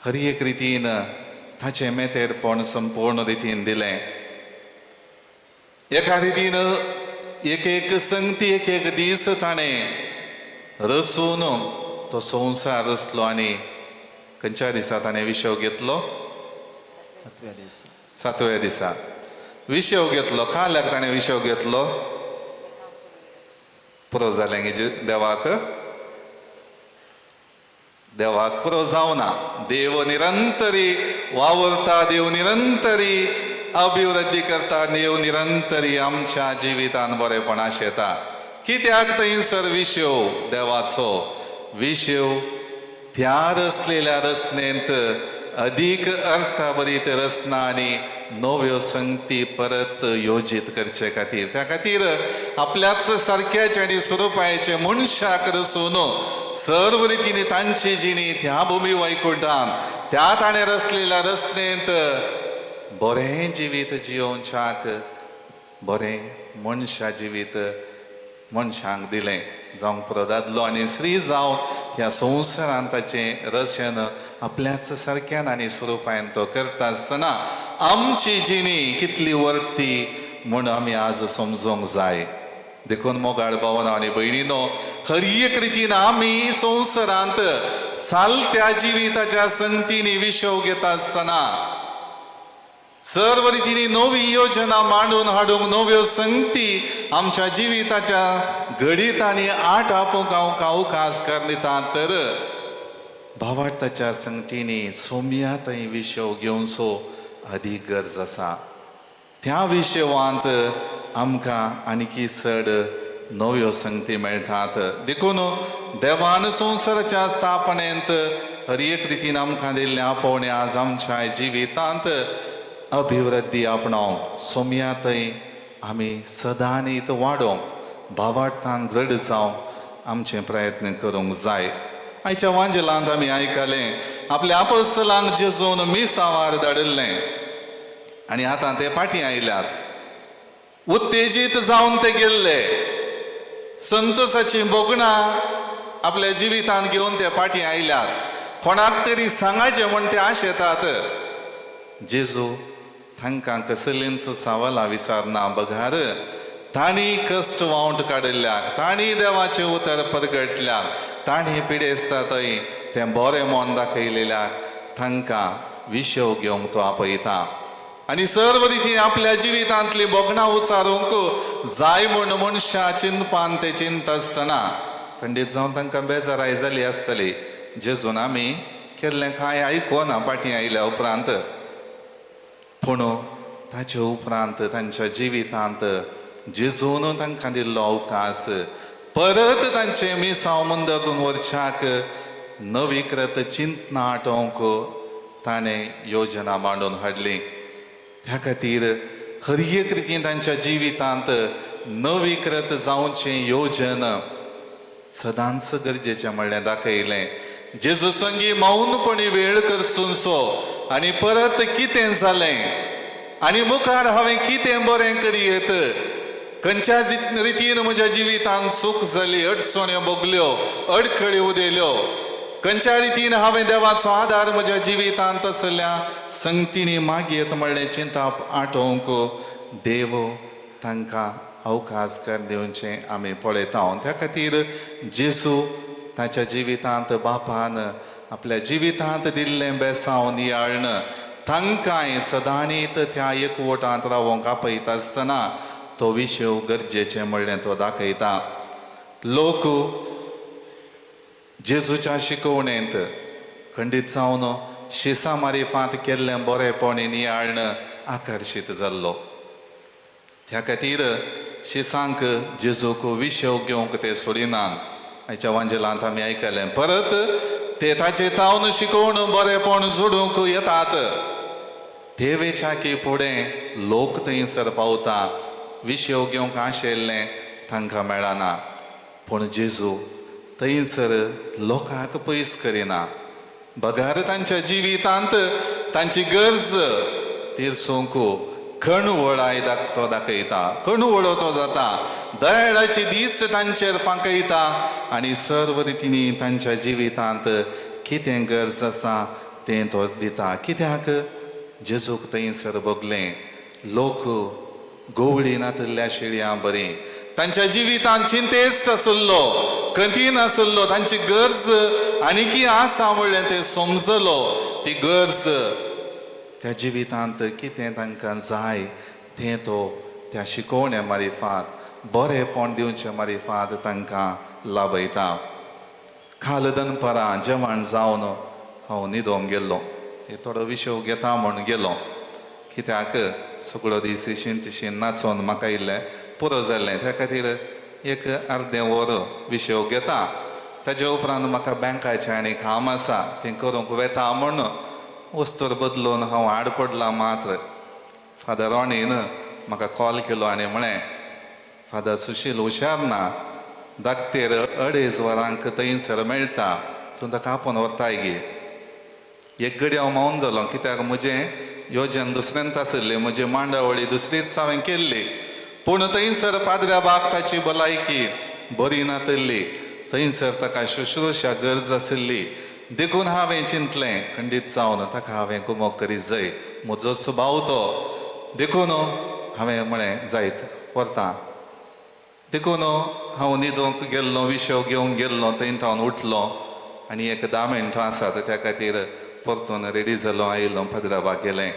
हर एक रितीन ताचे मेतेरपण संपूर्ण रितीन दिलें. एका रितीन एक एक संगती एक एक दीस ताणें रसून तो संवसार रचलो आनी खंयच्या दिसा ताणें विशव घेतलो? 7व्या दिसा विशव घेतलो. काल्याक ताणें विशव घेतलो? पुरो जालें गे देवाक? देवाक पुरो जावना. देव निरंतरी वावरता, देव निरंतरी अभिवृद्धी करता, देव निरंतरी आमच्या जिवितान बरेपणा शेता. कित्याक थंयसर विशव देवाचो विशव त्या रचलेल्या रचनेंत अधिक अर्थभरीत रचना आनी नव्यो संगती परत योजीत करचे खातीर, त्या खातीर आपल्याच सारक्याचे आनी स्वरुपाचे मनशाक रचून सर्व रितीने तांची जिणी त्या भुमी वैकुंठान त्या ताणें रचलेल्या रचनेंत बरें जिवीत जियोवच्याक बरें मनशा जिवीत मनशांक दिलें. जावंक पुरो दादलो आनी स्त्री जावन ह्या संवसारांत ताचें रचन आपल्याच सारक्यान आनी स्वरुपान तो करता आसतना आमची जिणी कितली वर्ती म्हूण आमी आज समजूंक जाय. देखून मोगाळ भावना आनी भयणीनो, हर एक रितीन आमी संवसारांत चालत्या जिविताच्या संगतींनी विशव घेता आसतना सर्व रितीनी नवी योजना मांडून हाडूंक नव्यो संगती आमच्या जिविताच्या घडीतांनी आट आपोवंक अवकाश करता. तर भावार्थाच्या संगतींनी सोम्यातय विशव घेवचो अधिक गरज आसा. त्या विशवांत आमकां आनीकी चड नव्यो संगती मेळटात. देखून देवान संवसाराच्या स्थापनेंत हर एक रितीन आमकां दिल्लें आपोवणें आज आमच्या जिवितांत अभिवृद्धी आपणावंक, सोम्यातय आमी सदांनीत वाडोवंक, भावार्थान दृढ जावंक आमचे प्रयत्न करूंक जाय. आयच्या वांजेलांत आमी आयकलें आपल्या आपोस्तलांक जेजून मिसावार धाडिल्लें आनी आतां ते फाटीं आयल्यात. उत्तेजीत जावन ते गेल्ले, संतोशाची बोगणां आपल्या जिवितांत घेवन ते फाटीं आयल्यात. कोणाक तरी सांगाचें म्हण ते आशेतात. जेजू तांकां कसलींच सवालां विचारना. बघार तांणी कश्ट वावंट काडिल्ल्याक, तांणी देवाचें उतर परगटल्याक, तांणी पिडेस्ता थंय तें बरें मोन दाखयलेल्याक तांकां विशव घेवंक तो आपयता. आनी सर्व रितीन आपल्या जिवितांतली बोगणां उचारूंक जाय म्हूण मनशां चिंतपान ते चिंत आसतना खंडीत जावन तांकां बेजाराय जाली आसतली. जेजून आमी केल्लें कांय आयकोना फाटीं आयल्या उपरांत. पूण ताचे उपरांत तांच्या जिवितांत जेजून तांकां दिल्लो अवकाश परत तांचे मिसांव मंदरून वरच्याक नवी करत चिंतना आटोवंक ताणें योजना मांडून हाडली. त्या खातीर हर एक रितीन तांच्या जिवितांत नवी करत जावचें योजन सदांच गरजेचें म्हणलें दाखयलें. जेजू संगी मौनपणी वेळ करसूनचो आनी परत कितें जालें आनी मुखार हांवें कितें बरें करीत, खंयच्या रितीन म्हज्या जिवितांत सूख जाली, अडचण्यो भोगल्यो, अडखळी उदेल्यो, खंयच्या रितीन हांवें देवाचो आदार म्हज्या जिवितांत आसल्या संगतींनी मागयत म्हणलें चिंताप आटोवंक देव तांकां अवकाश कर दिवचें आमी पळयता. त्या खातीर जेजू ताच्या जिवितांत बापान आपल्या जिवितांत दिल्लें बेसांव नियाळण तांकांय सदांनीत त्या एकवटांत रावोंक आपयता आसतना तो विशव गरजेचें म्हणलें तो दाखयता. लोक जेजूच्या शिकवणेंत खंडीत जावन शिसा मारिफांत केल्लें बरेंपण नियाळण आकर्शीत जाल्लो. त्या खातीर शिसांक जेजूक विशव घेवंक ते सोडिनात. आयच्या वांजेलांत आमी आयकलें परत ते ताचे तावन शिकोवन बरेंपण जोडूंक येतात. ते वेचाकी फुडें लोक थंयसर पावता, विशव घेवंक आशिल्लें तांकां मेळना. पूण जेजू थंयसर लोकांक पयस करिना. बगार तांच्या जिवितांत तांची गरज तीरसूंक खणवळाय तो दाखयता, खणवळो तो जाता, दयाळाची दीस तांचेर फांकयता आनी सर्व रितीनी तांच्या जिवितांत कितें गरज आसा तें तो दिता. कित्याक जेजूक थंयसर बगलें लोक गोवळी नातल्ल्या शेळयां बरी, तांच्या जिवितांत चिंतेस्त आसलो, कठीण आसलो, तांची गरज आनी आसा म्हणलें तें समजलो. ती गरज त्या जिवितांत कितें तांकां जाय तें तो त्या शिकोवण्या मारिफात, बरेपण दिवचे मारिफात तांकां लाभयता. काल दनपारां जेवण जावन हांव न्हिदोंक गेल्लो. हे थोडो विशव घेता म्हूण गेलो, कित्याक सगळो दीस इशीन तिशीन नाचोन म्हाका इल्लें पुरो जाल्लें. त्या खातीर एक अर्दें वर विशव घेता. ताजे उपरांत म्हाका बँकाचें आनी काम आसा तें करूंक वेता म्हूण वस्तूर बदलून हांव आड पडलां. मात्र फादर रोणीन म्हाका कॉल केलो आनी म्हळें, फादर सुशील हुशार ना, धाकटेर 2.5 वरांक थंयसर मेळटा, तूं ताका आपोवन व्हरताय गे. एक घडी हांव मावून जालो, कित्याक म्हजें येवजन दुसऱ्यांत आसलें, म्हजी मांडावळी दुसरीच हांवें केल्ली. पूण थंयसर पाद्र्याबाक ताची भलायकी बरी नातल्ली, थंयसर ताका शुश्रुशा गरज आसली. देखून हांवें चिंतलें खंडीत जावन ताका हांवें कुमोग करीत जाय. म्हजोच भाव तो, देखून हांवें म्हळें जायत व्हरतां. देखून हांव न्हिदोंक गेल्लो, विशव घेवंक गेल्लो, थंय थावन उठलो आनी एक 10 मिनटां आसात त्या खातीर परतून रेडी जालो, आयलो, पाद्राबाक गेलें.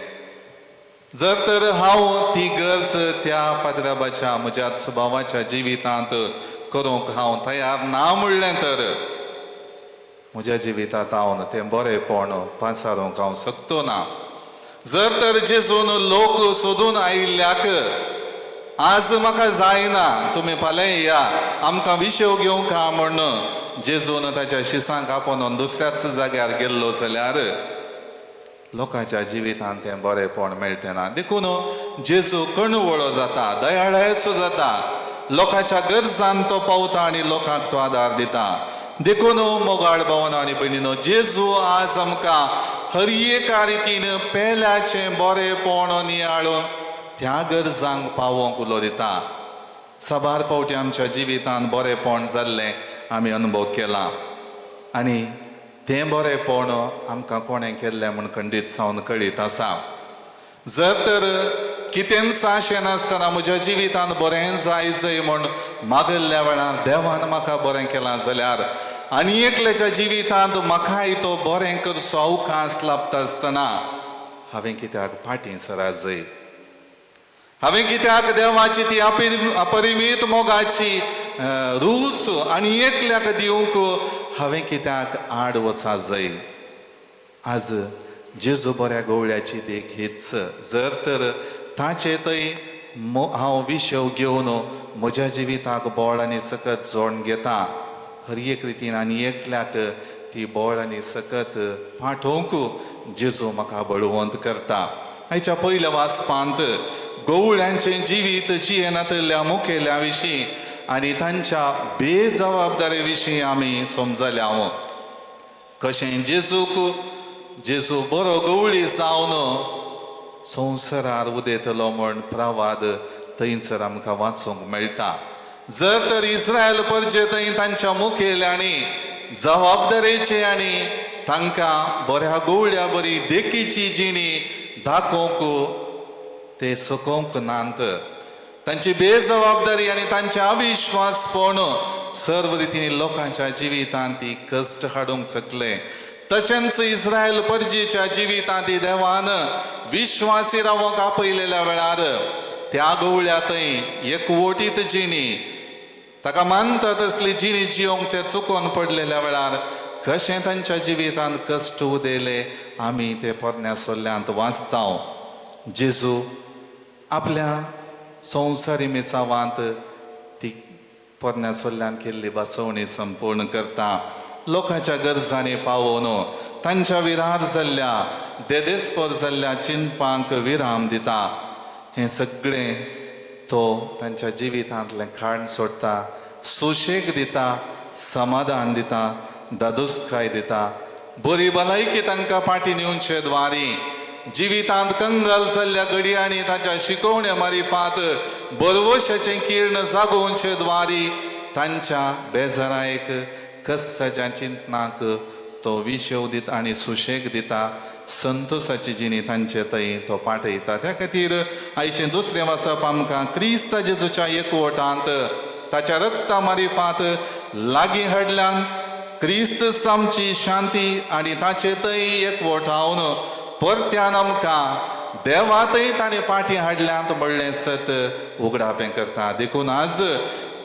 जर तर हांव ती गरज त्या पाद्राबाच्या म्हज्याच भावाच्या जिवितांत करूंक हांव तयार ना म्हणलें तर म्हज्या जिवितांत हांव तें बरेंपण पासारूंक हांव शकतो ना. जर तर जेजून लोक सोदून आयिल्ल्याक आज म्हाका जायना, तुमी फाल्यां या, आमकां विशव घेवंक हा म्हण जेजून ताच्या शिसांक आपोवन दुसऱ्याच जाग्यार गेल्लो जाल्यार लोकांच्या जिवितांत तें बरेंपण मेळटें ना. देखून जेजू कणवळो जाता, दयाळाचो जाता, लोकांच्या गरजांत तो पावता आनी लोकांक तो आदार दिता. देखून मोगाळ भावनो आनी भयणीनो, जेजू आज आमकां हर एका रितीन पेल्याचें बरेंपण नियाळून त्या गरजांक पावोवंक उलो दिता. साबार फावटी आमच्या जिवितांत बरेंपण जाल्लें आमी अनुभव केला आनी तें बरेंपण आमकां कोणें केल्लें म्हूण खंडीत जावन कळीत आसा. जर तर कितेंच आशें नासतना म्हज्या जिवितांत बरें जाय म्हूण मागल्ल्या वेळार देवान म्हाका बरें केलां जाल्यार आनी एकल्याच्या जिवितांत म्हाकाय तो बरें करचो अवकाश लाभता आसतना हांवें कित्याक फाटीं सरा जाय? हांवें कित्याक देवाची ती अपरिमीत मोगाची रूच आनी एकल्याक दिवंक हांवें कित्याक आड वचा जाय? आज जेजू बऱ्या गवळ्याची देख हीच. जर तर ताचे थंय हांव विशव घेवन म्हज्या जिविताक बोळ आनी सकत जोडून घेता, हर एक रितीन आनी एकल्याक ती बोळ आनी सकत पाठोवंक जेजू म्हाका बळवंत करता. आयच्या पयल्या वाचपांत गवळ्यांचें जिवीत जियेनातल्या मुखेल्या विशीं आनी तांच्या बेजबाबदारी विशीं आमी समजल्या. कशें जेजू बरो गवळी जावन संवसारार उदेतलो म्हूण प्रवाद थंयसर आमकां वाचूंक मेळटा. जर तर इस्रायल परजे थंय तांच्या मुखेल्यांनी जबाबदारेची आनी तांकां बऱ्या गवळ्या बरी देखीची जिणी दाखोवंक ते सकोवंक नात. तांची बेजबाबदारी आनी तांचे अविश्वासपण सर्व रितीन लोकांच्या जिवितांत ती कश्ट हाडूंक शकले. तशेंच इस्रायल परजेच्या जिवितांत देवान विश्वासी रावंक आपयलेल्या वेळार त्या गवळ्या थंय एकवटीत जिणी ताका मानता तसली जिणी जिवंक ते चुकोवन पडलेल्या वेळार कशें तांच्या जिवितांत कश्ट उदेले आमी ते पोरण्या सोल्ल्यांत वाचता. जेजू आपल्या संवसारी मेसावांत ती पोरण्या सोल्ल्यान केल्ली बासवणी संपूर्ण करता. लोकांच्या गरजांनी पावोवन तांच्या विरार जाल्ल्या देदेस्पर जाल्ल्या चिंतपांक विराम दिता. हें सगळें तो तांच्या जिवितांतलें खाण सोडटा, सुशेग दिता, समाधान दिता, दादोसकाय दिता, बरी भलायकी तांकां फाटीं नेवचे द्वारी, जिवितांत कंगाल जाल्ल्या घडयांनी ताच्या शिकोवण्या मारिफात बरवशाचें किर्ण जागोवचे द्वारी तांच्या बेजारायक कश्टाच्या चिंतनाक तो विशेव दिता आनी सुशेग दिता, संतोषाची जिणी तांचे थंय तो पाठयता. त्या खातीर आयचें दुसरें वचप आमकां क्रिस्त जेजूच्या एकवटांत ताच्या रक्ता मारिफांत लागीं हाडल्यान क्रिस्त आमची शांती आनी ताचे थंय एकवटावन परत्यान आमकां देवातय ताणें पाटी हाडल्यांत म्हणलें सत उगडापें करता. देखून आज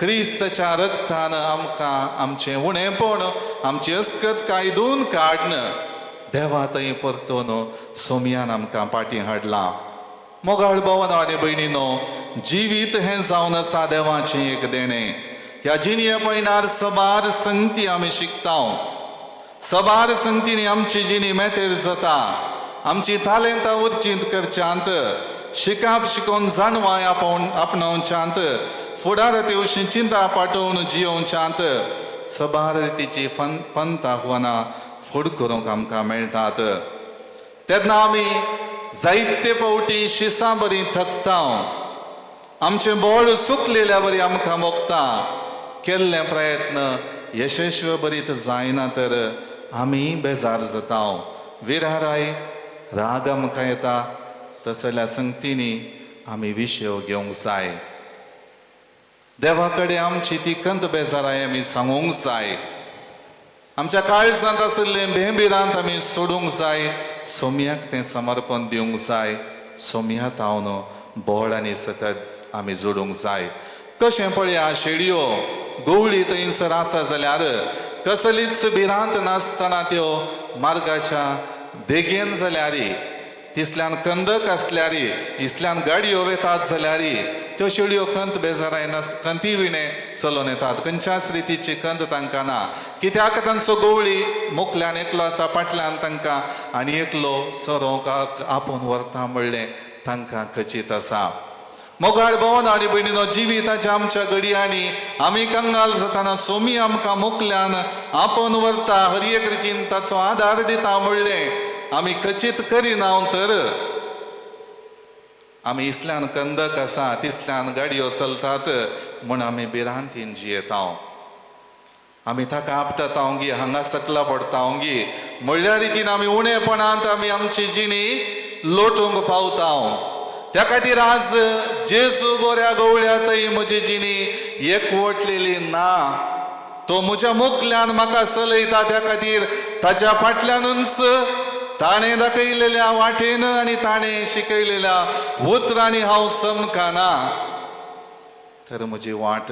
क्रिस्ताच्या रक्तान आमकां आमचें उणेंपण, आमची अस्कत कायदून काडन देवातय परतून सोमयान आमकां पाटी हाडलां. मोगाळ भावांनो आनी भयणीनो, जिवीत हें जावन आसा देवाचें एक देणें. ह्या जिणये पयणार सबार संगती आमी शिकता. सबार संगतींनी आमची जिणी मेतेर जाता. आमची तालेंतां उर्जीत करच्यांत, शिकाप शिकोवन जाणवाय आपणावच्यांत, फुडार तेवशी चिंता पाठोवन जियोवच्यांत सबार रितीची पंत आव्हानां फुड करूंक आमकां मेळटात. तेन्ना आमी जायते फावटी शिसां बरी थकता. आमचें बोळ सुकलेल्या बरी आमकां मोगता. केल्ले प्रयत्न यशस्वी बरीत जायना तर आमी बेजार जाता. विराराय राग आमकां येता. तसल्या संगतींनी आमी विशेव घेवंक जाय. देवा कडेन आमची ती कंत बेजाराय आमी सांगूंक जाय. आमच्या काळजांत आशिल्लें भेंबिरांत आमी सोडूंक जाय. सोमयाक तें समर्पण दिवंक जाय. सोमया तावन बोळ आनी सकत आमी जोडूंक जाय. कशें पळया, शेडयो गवळी थंयसर आसा जाल्यार कसलीच भिरांत नासतना त्यो मार्गाच्या देगेन जाल्यार, तिसल्यान कंदक आसल्यार, इसल्यान गाडयो वेतात जाल्यार त्यो शेळयो कंत बेजाराय कंती विणे चलोवन येतात. खंयच्याच रितीची कंत तांकां ना. कित्याक तांचो गवळी मुखल्यान एकलो आसा, फाटल्यान तांकां आनी एकलो सरोंक आपोवन व्हरता म्हणलें तांकां खचीत आसा. मोगाळ भावांनो आनी भयणीनो, जिविताच्या आमच्या घडयांनी आमी कंगाल जाताना सोमी आमकां मुखल्यान आपोवन व्हरता, हर एक रितीन ताचो आदार दिता म्हणलें आमी खचीत करिना तर आमी इसल्यान कंदक आसा, तिसल्यान गाडयो चलतात म्हूण आमी भिरांतीन जियेता. आमी ताका आपटता गी, हांगा सकला पडता गी म्हणल्या रितीन आमी उणेपणांत आमी आमची जिणी लोटूंक पावता. त्या खातीर आज जेजू बऱ्या गवळ्या थंय म्हजी जिणी एकवटलेली ना. तो म्हज्या मुखल्यान म्हाका चलयता. त्या खातीर ताच्या फाटल्यानूच ताणें दाखयलेल्या वाटेन आनी ताणें शिकयलेल्या उतरांनी हांव समकाना तर म्हजी वाट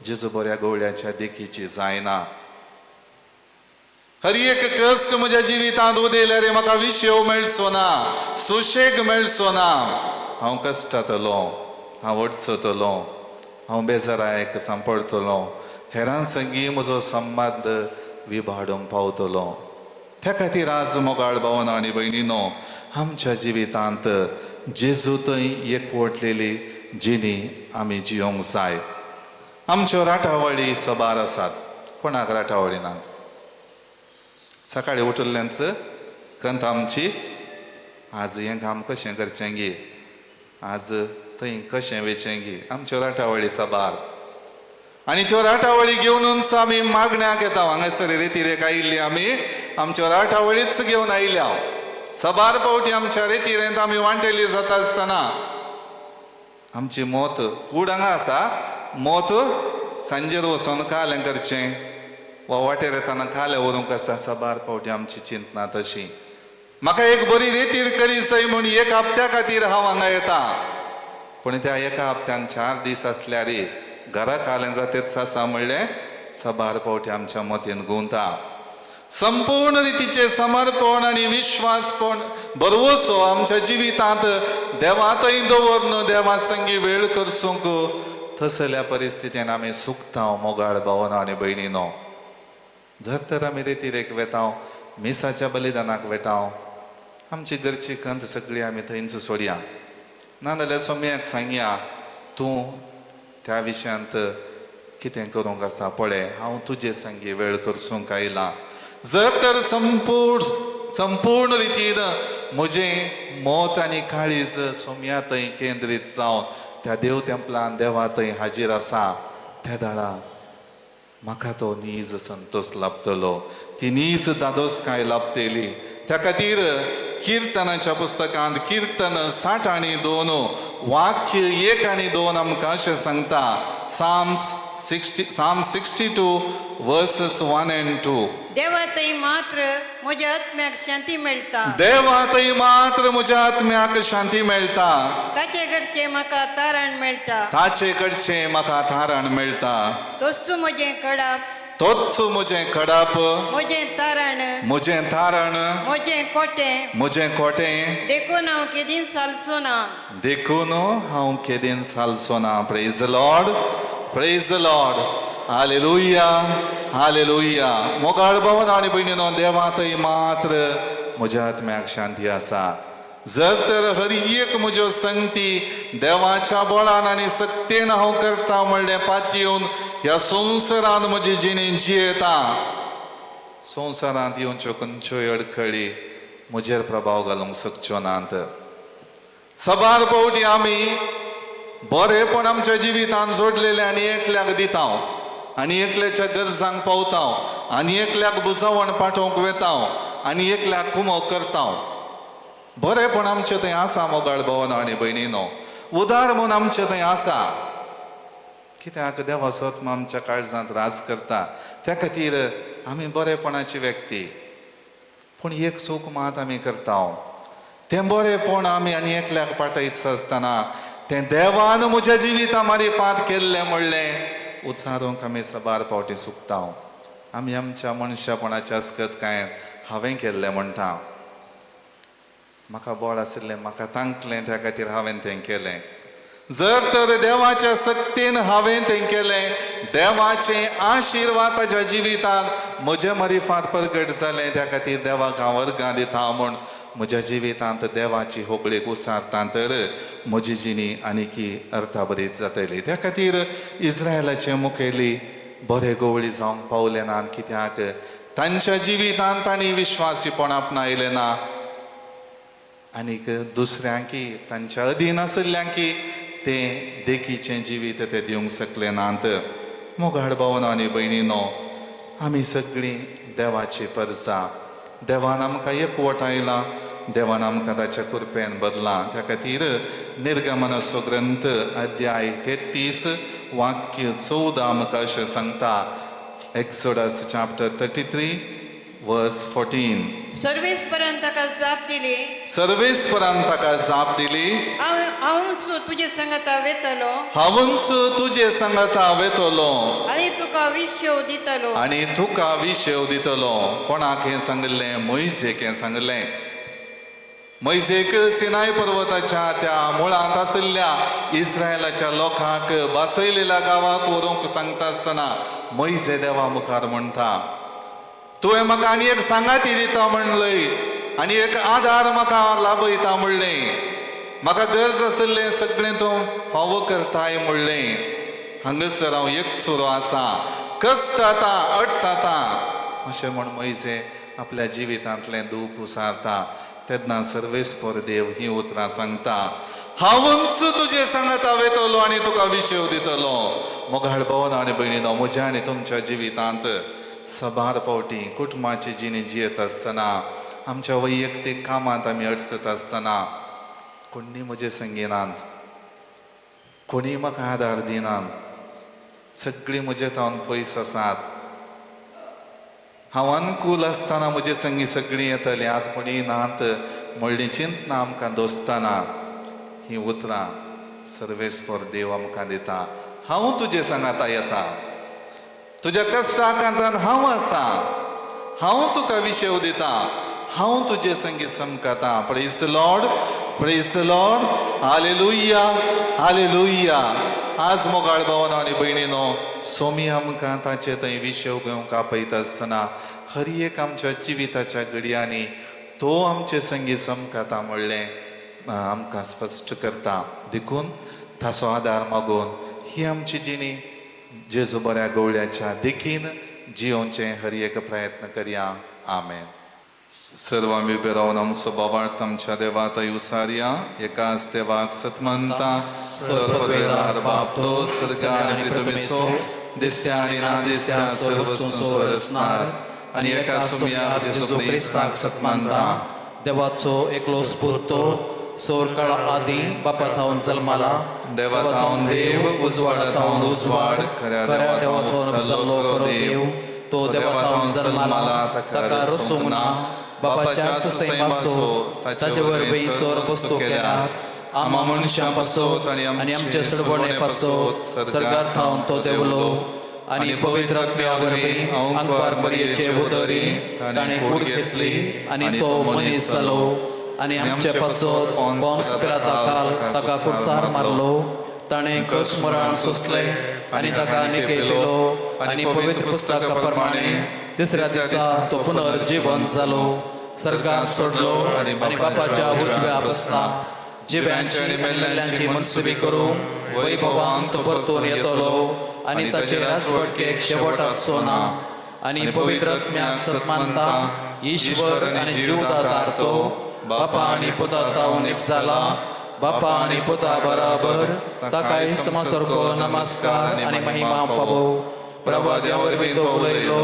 जेजू बऱ्या गवळ्याच्या देखीची जायना. हर एक कश्ट म्हज्या जिवितांत उदेल्यार म्हाका विशेव मेळचो ना, सुशेग मेळचो ना. हांव कश्टातलो, हांव अडचतलो, हांव बेजारायक सांपडतलो, हेरां संगी म्हजो संबंद विबाडूंक पावतलो. त्या खातीर आज मोगाळ भावांनो आनी भयणीनो, आमच्या जिवितांत जेजू थंय एकवटलेली जिणी आमी जियोंक जाय. आमच्यो राटावळी सबार आसात. कोणाक राटावळी नात? सकाळी उठिल्ल्यांच कंत आमची आज हें काम कशें करचें गे, आज थंय कशें वेचें गे. आमच्यो राटावळी सबार आनी त्यो राटावळी घेवनूच आमी मागण्याक येता. हांगासर रेतीरेक आयिल्ली आमी आमच्यो राटावळीच घेवन आयल्या. सबार फावटी आमच्या रेतीरेंत आमी वांटेली जाता आसतना आमची मोत कूड हांगा आसा. मोत सांजेर वचोन कालें करचें वा वाटेर येताना काले व्हरूंक आसा. सबार फावटी आमची चिंतना तशी. म्हाका एक बरी रेतीर करी सय म्हूण एक हप्त्या खातीर हांव हांगा येता. पूण त्या एका हप्त्यान 4 दीस आसल्यार घरा कालें जातेच आसा म्हणलें सबार फावटी आमच्या मतीन गुंता. संपूर्ण रितीचे समर्पण आनी विश्वासपण बरवसो आमच्या जिवितांत देवातय दवरन देवा संगी वेळ करसूंक तसल्या परिस्थितीन आमी सुकता. मोगाळ भावांनो आनी भयणीनो, जर तर आमी रेतीरेक वेता, मिसाच्या बलिदानाक वेता, आमची घरची कंत सगळी आमी थंयच सोडया. नाजाल्यार सोम्याक सांगया, तूं त्या विशयांत कितें करूंक आसा पळय, हांव तुजे संगी वेळ करसूंक आयलां. जर तर संपूर्ण रितीन म्हजें मोत आनी काळीज सोम्या थंय केंद्रीत जावन त्या देव तेंपलान देवा थंय हाजीर आसा, त्या दाळा म्हाका तो नीज संतोष लाभतलो. तिनीच दादोसकाय लाभतेली. त्या खातीर किर्तनाच्या पुस्तकांत कीर्तन 60 आणि 2 वाक्य 1 आणि 2 आमकां अशें सांगता. Psalm 62 verses 1 and 2. देवा थंय मात्र म्हज्या आत्म्याक शांती मेळटा. देवा थंय मात्र म्हज्या आत्म्याक शांती मेळटा. ताचे कडचे म्हाका तारण मेळटा. ताचे कडचे म्हाका तारण मेळटा. तोच म्हजें कडाप, तोच म्हजें खडाप, म्हजें तारण, म्हजें तारण, म्हजें कोटें. म्हजें कोटें. देखून हांव केदीं सालसो ना. देखून हांव केदीन सालसो ना. Praise the lord, praise the lord. Hallelujah, hallelujah. मोगाळ भावन आनी भयणीनो, देवा थंय मात्र म्हज्या आत्म्याक शांती आसा. जर तर हर एक म्हज्यो संगती देवाच्या बळान आनी सक्तेन हांव करता म्हणलें पातयेवन ह्या संवसारांत म्हजी जिणी जियेता, संवसारांत येवच्यो खंयच्योय अडखळी म्हजेर प्रभाव घालूंक शकच्यो नात. सबार फावटी आमी बरेपण आमच्या जिवितांत जोडलेले आनी एकल्याक दिता, आनी एकल्याच्या गरजांक पावता, आनी एकल्याक बुजावण पाठोवंक वेता, आनी एकल्याक कुमो करता. बरेपण आमचें थंय आसा मोगाळ भावन आनी भयणीनो. उदार म्हूण आमचें थंय आसा. कित्याक देवाचो आत्मा आमच्या काळजांत राज करता. त्या खातीर आमी बरेपणाची व्यक्ती. पूण एक चूक मात आमी करता. तें बरेपण आमी आनी एकल्याक पाठयत आसतना तें देवान म्हज्या जिविता मारिफात केल्लें म्हणलें उचारूंक आमी सबार फावटी चुकता. आमी आमच्या मनशापणाच्या अस्कतकायेन हांवें केल्लें म्हणटा. म्हाका बळ आशिल्लें, म्हाका तांकलें, त्या खातीर हांवें तें केलें. जर तर देवाच्या सक्तीन हांवें तें केलें, देवाचे आशिर्वाद ताच्या जिवितांत म्हजे मारिफात प्रगट जालें, त्या खातीर देवाक हांव वर्गां दिता म्हूण म्हज्या जिवितांत देवाची होगळेक उसारता, तर म्हजी जिणी आनीकी अर्थाभरीत जातली. त्या खातीर इस्रायलाचे मुखेली बरे गवळी जावंक पावले नात. कित्याक तांच्या जिवितांत तांणी विश्वासीपण आपणायलें ना, आनीक दुसऱ्यांकी तांच्या अधीन आशिल्ल्यांकी तें देखीचें जिवीत ते दिवंक शकले नात. मोगाळ भावन आनी भयणीनो, आमी सगळीं देवाची परजा. देवान आमकां एकवटायला, देवान आमकां ताच्या कृपेन बदला. त्या खातीर निर्गमनाचो ग्रंथ अध्याय 33 वाक्य 14 आमकां अशें सांगता. Exodus chapter 33 verse 14. सर्वेसपरान ताका जाप दिली. सर्वेसपरान ताका जाप दिली. हांवूच तुजे संगता वेतलो. हांवूच तुजे संगता वेतलो. आनी तुका विश्व दितलो. आनी तुका विशेव दितलो. कोणाक हें सांगलें? मोइसेक हें सांगलें. मोइसेक सिनाय पर्वताच्या त्या मुळांत आशिल्ल्या इस्रायलाच्या लोकांक बासयलेल्या गांवाक व्हरूंक सांगता आसतना मोइसे देवा मुखार म्हणटा, तुवें म्हाका आनी एक सांगाती दिता म्हणलय, आनी एक आधार म्हाका लाभयता म्हणलें, म्हाका गरज आशिल्लें सगळें तूं फावो करताय म्हणलें. हांगसर हांव एकसुरो आसा, कश्ट जाता, अडस जाता अशें म्हूण मोइसे आपल्या जिवितांतलें दूख उसारता. तेन्ना सर्वेस्पर देव ही उतरां सांगता, हांवूच तुजे सांगता वेतलो आनी तुका विशेव दितलो. मोगाळ भावन आनी भयणीनो, म्हज्या आनी तुमच्या जिवितांत सबार फावटी कुटुंबाची जिणी जियेत आसतना, आमच्या वैयक्तीक कामांत आमी अडचत आसतना कोणी म्हजे संगिनात, कोणी म्हाका आदार दिनात, सगळीं म्हजे तावन पयस आसात. हांव अनुकूल आसतना म्हजे संगी सगळीं येतलीं, आज कोणी नात म्हणली चिंतना आमकां दोसतना ही उतरां सर्वेस्पर देव आमकां दिता. हांव तुजे सांगाता येता, तुज्या कश्टाकांतान हांव आसा, हांव तुका विशेव दिता, हांव तुजे संगी समकता. Praise the lord, praise the lord. Hallelujah, hallelujah. आज मोगाळ भावन आनी भयणीनो, सोमी आमकां ताचे थंय विशेव घेवंक आपयत आसतना हर एक आमच्या जिविताच्या घडयांनी तो आमचे संगी समकता म्हणलें आमकां स्पश्ट करता. देखून ताचो आदार मागून ही आमची जिणी जेजू बऱ्या गवळ्याच्या देखीन जियोवचें हर एक प्रयत्न करया. आमेन. सर्व आमी उबे रावन आमचो बोवाळ आमच्या देवा थंय उसारया. एकाच देवाक सत म्हणटा, सर्ववेळार बाप तो, सर्ग आनी पृथ्वी सो, दिसत्या आनी ना दिसत्या सर्व वस्तू स्वर असणार. आनी एका सुमयाक जेजू क्रिस्ताक सतमानता देवाचो एकलो स्पुर्तो सोर काळा आदी बापा थावन जल्माला देवा थावन देव उजवाडा थावन उजवाड खऱ्या देवा थावन सल्लो करो देव तो देवा थावन जल्माला ताका रसूंक ना बापाच्या सैमासो ताचे वरवीं सोर वस्तू केल्यात आमा मनशां पासत आनी आमचे सडवणे पासत सर्गार थावन तो देवलो आनी पवित्र आत्म्या वरवीं अंकवार बरयेचे उदरी ताणें कूड घेतली आनी तो मनीस जालो आनी आमचे पासत पोंस पिलाताकाल ताका कुडसार मारलो ताणें कश मरण सोंसलें आनी ताका निकेलो आनी पवित्र पुस्तका प्रमाणे तिसऱ्या दिसा तो पुनर्जीवन जालो सर्गांत सोडलो आनी बापाच्या उजव्या बसला जिव्यांची आनी मेल्ल्यांची मनसुबी करून वैभवान तो परतून येतलो आनी ताचे राजवटकेक शेवट आसचो ना आनी पवित्र आत्म्याक सतमानता ईश्वर आनी जीवदातार तो बापा आनी पुता तावन जाला बापा आनी पुता बराबर ताकाय समासारको नमस्कार आनी महिमा फावो प्रभाद्या वरवीं तो उलयलो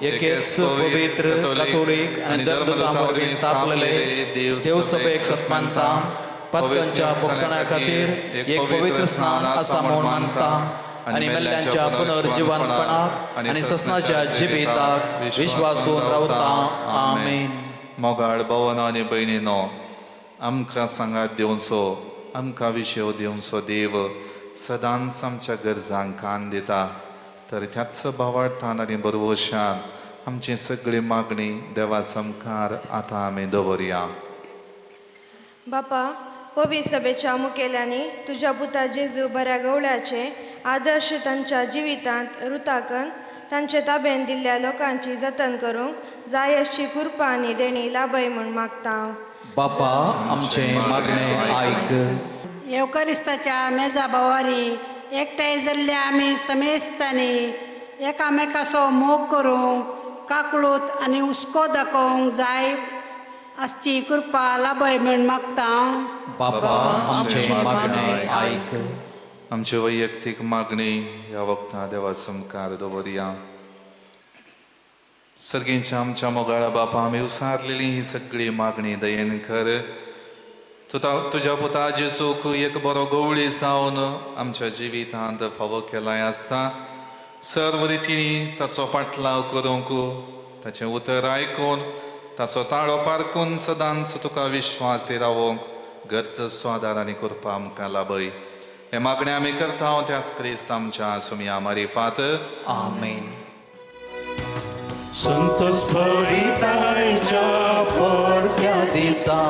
एकेच पवित्र कॅथोलीक आनी धर्मदूतां वरवीं स्थापलेले देव सभेक सतमानता पदकांच्या पोखसणा खातीर एक पवित्र स्नान आसा म्हूण मानता आनी मेल्ल्यांच्या पुनर्जीवनपणाक आनी ससनाच्या जिविताक विश्वासून रावता आमेन. मोगाळ भावांनो आनी भयणींनो, आमकां सांगात दिवचो आमकां विशय दिवचो देव सदांच आमच्या गरजांक कान दिता. तर त्याच भावार्थान आनी बरवशान आमची सगळी मागणी देवाच्या मुखार आतां आमी दवरया. बापा, पवित्र सभेच्या मुखेल्यांनी तुझ्या पुता जेजू बऱ्या गवळ्याचे आदर्श तांच्या जिवितांत रुताकन तांचे ताब्यान दिल्ल्या लोकांची जतन करूंक जाय अशी कृपा आनी देणी लाभय म्हूण मागता. बापा, आमचे मागणे आयक. येवकारिस्ताच्या मेजा बोवारी एकठांय जाल्ल्या आमी समेस्तांनी एकामेकाचो मोग करूंक काकळूत आनी हुस्को दाखोवंक जाय आसची कृपा लाभय म्हूण मागता. बापा, आमचे मागणे आयक. आमची वैयक्तीक मागणी ह्या वक्ता देवाच्या मुखार दवरया. सर्गींच्या आमच्या मोगाळा बापा, आमी उसारलेली ही सगळी मागणी दयेन कर. तुझ्या पुता जेजूक एक बरो गवळी जावन आमच्या जिवितांत फावो केलाय आसता. सर्व रितींनी ताचो पाटलाव करूंक, ताचें उतर आयकून, ताचो ताळो पारकून सदांच तुका विश्वासी रावोंक गरजेचो आदार आनी कृपा आमकां लाभय. हे मागणे आमी करता त्याच क्रिस्त आमच्या सुमया मारिफात. आमेन. संतोष भरितायच्या परत्या दिसा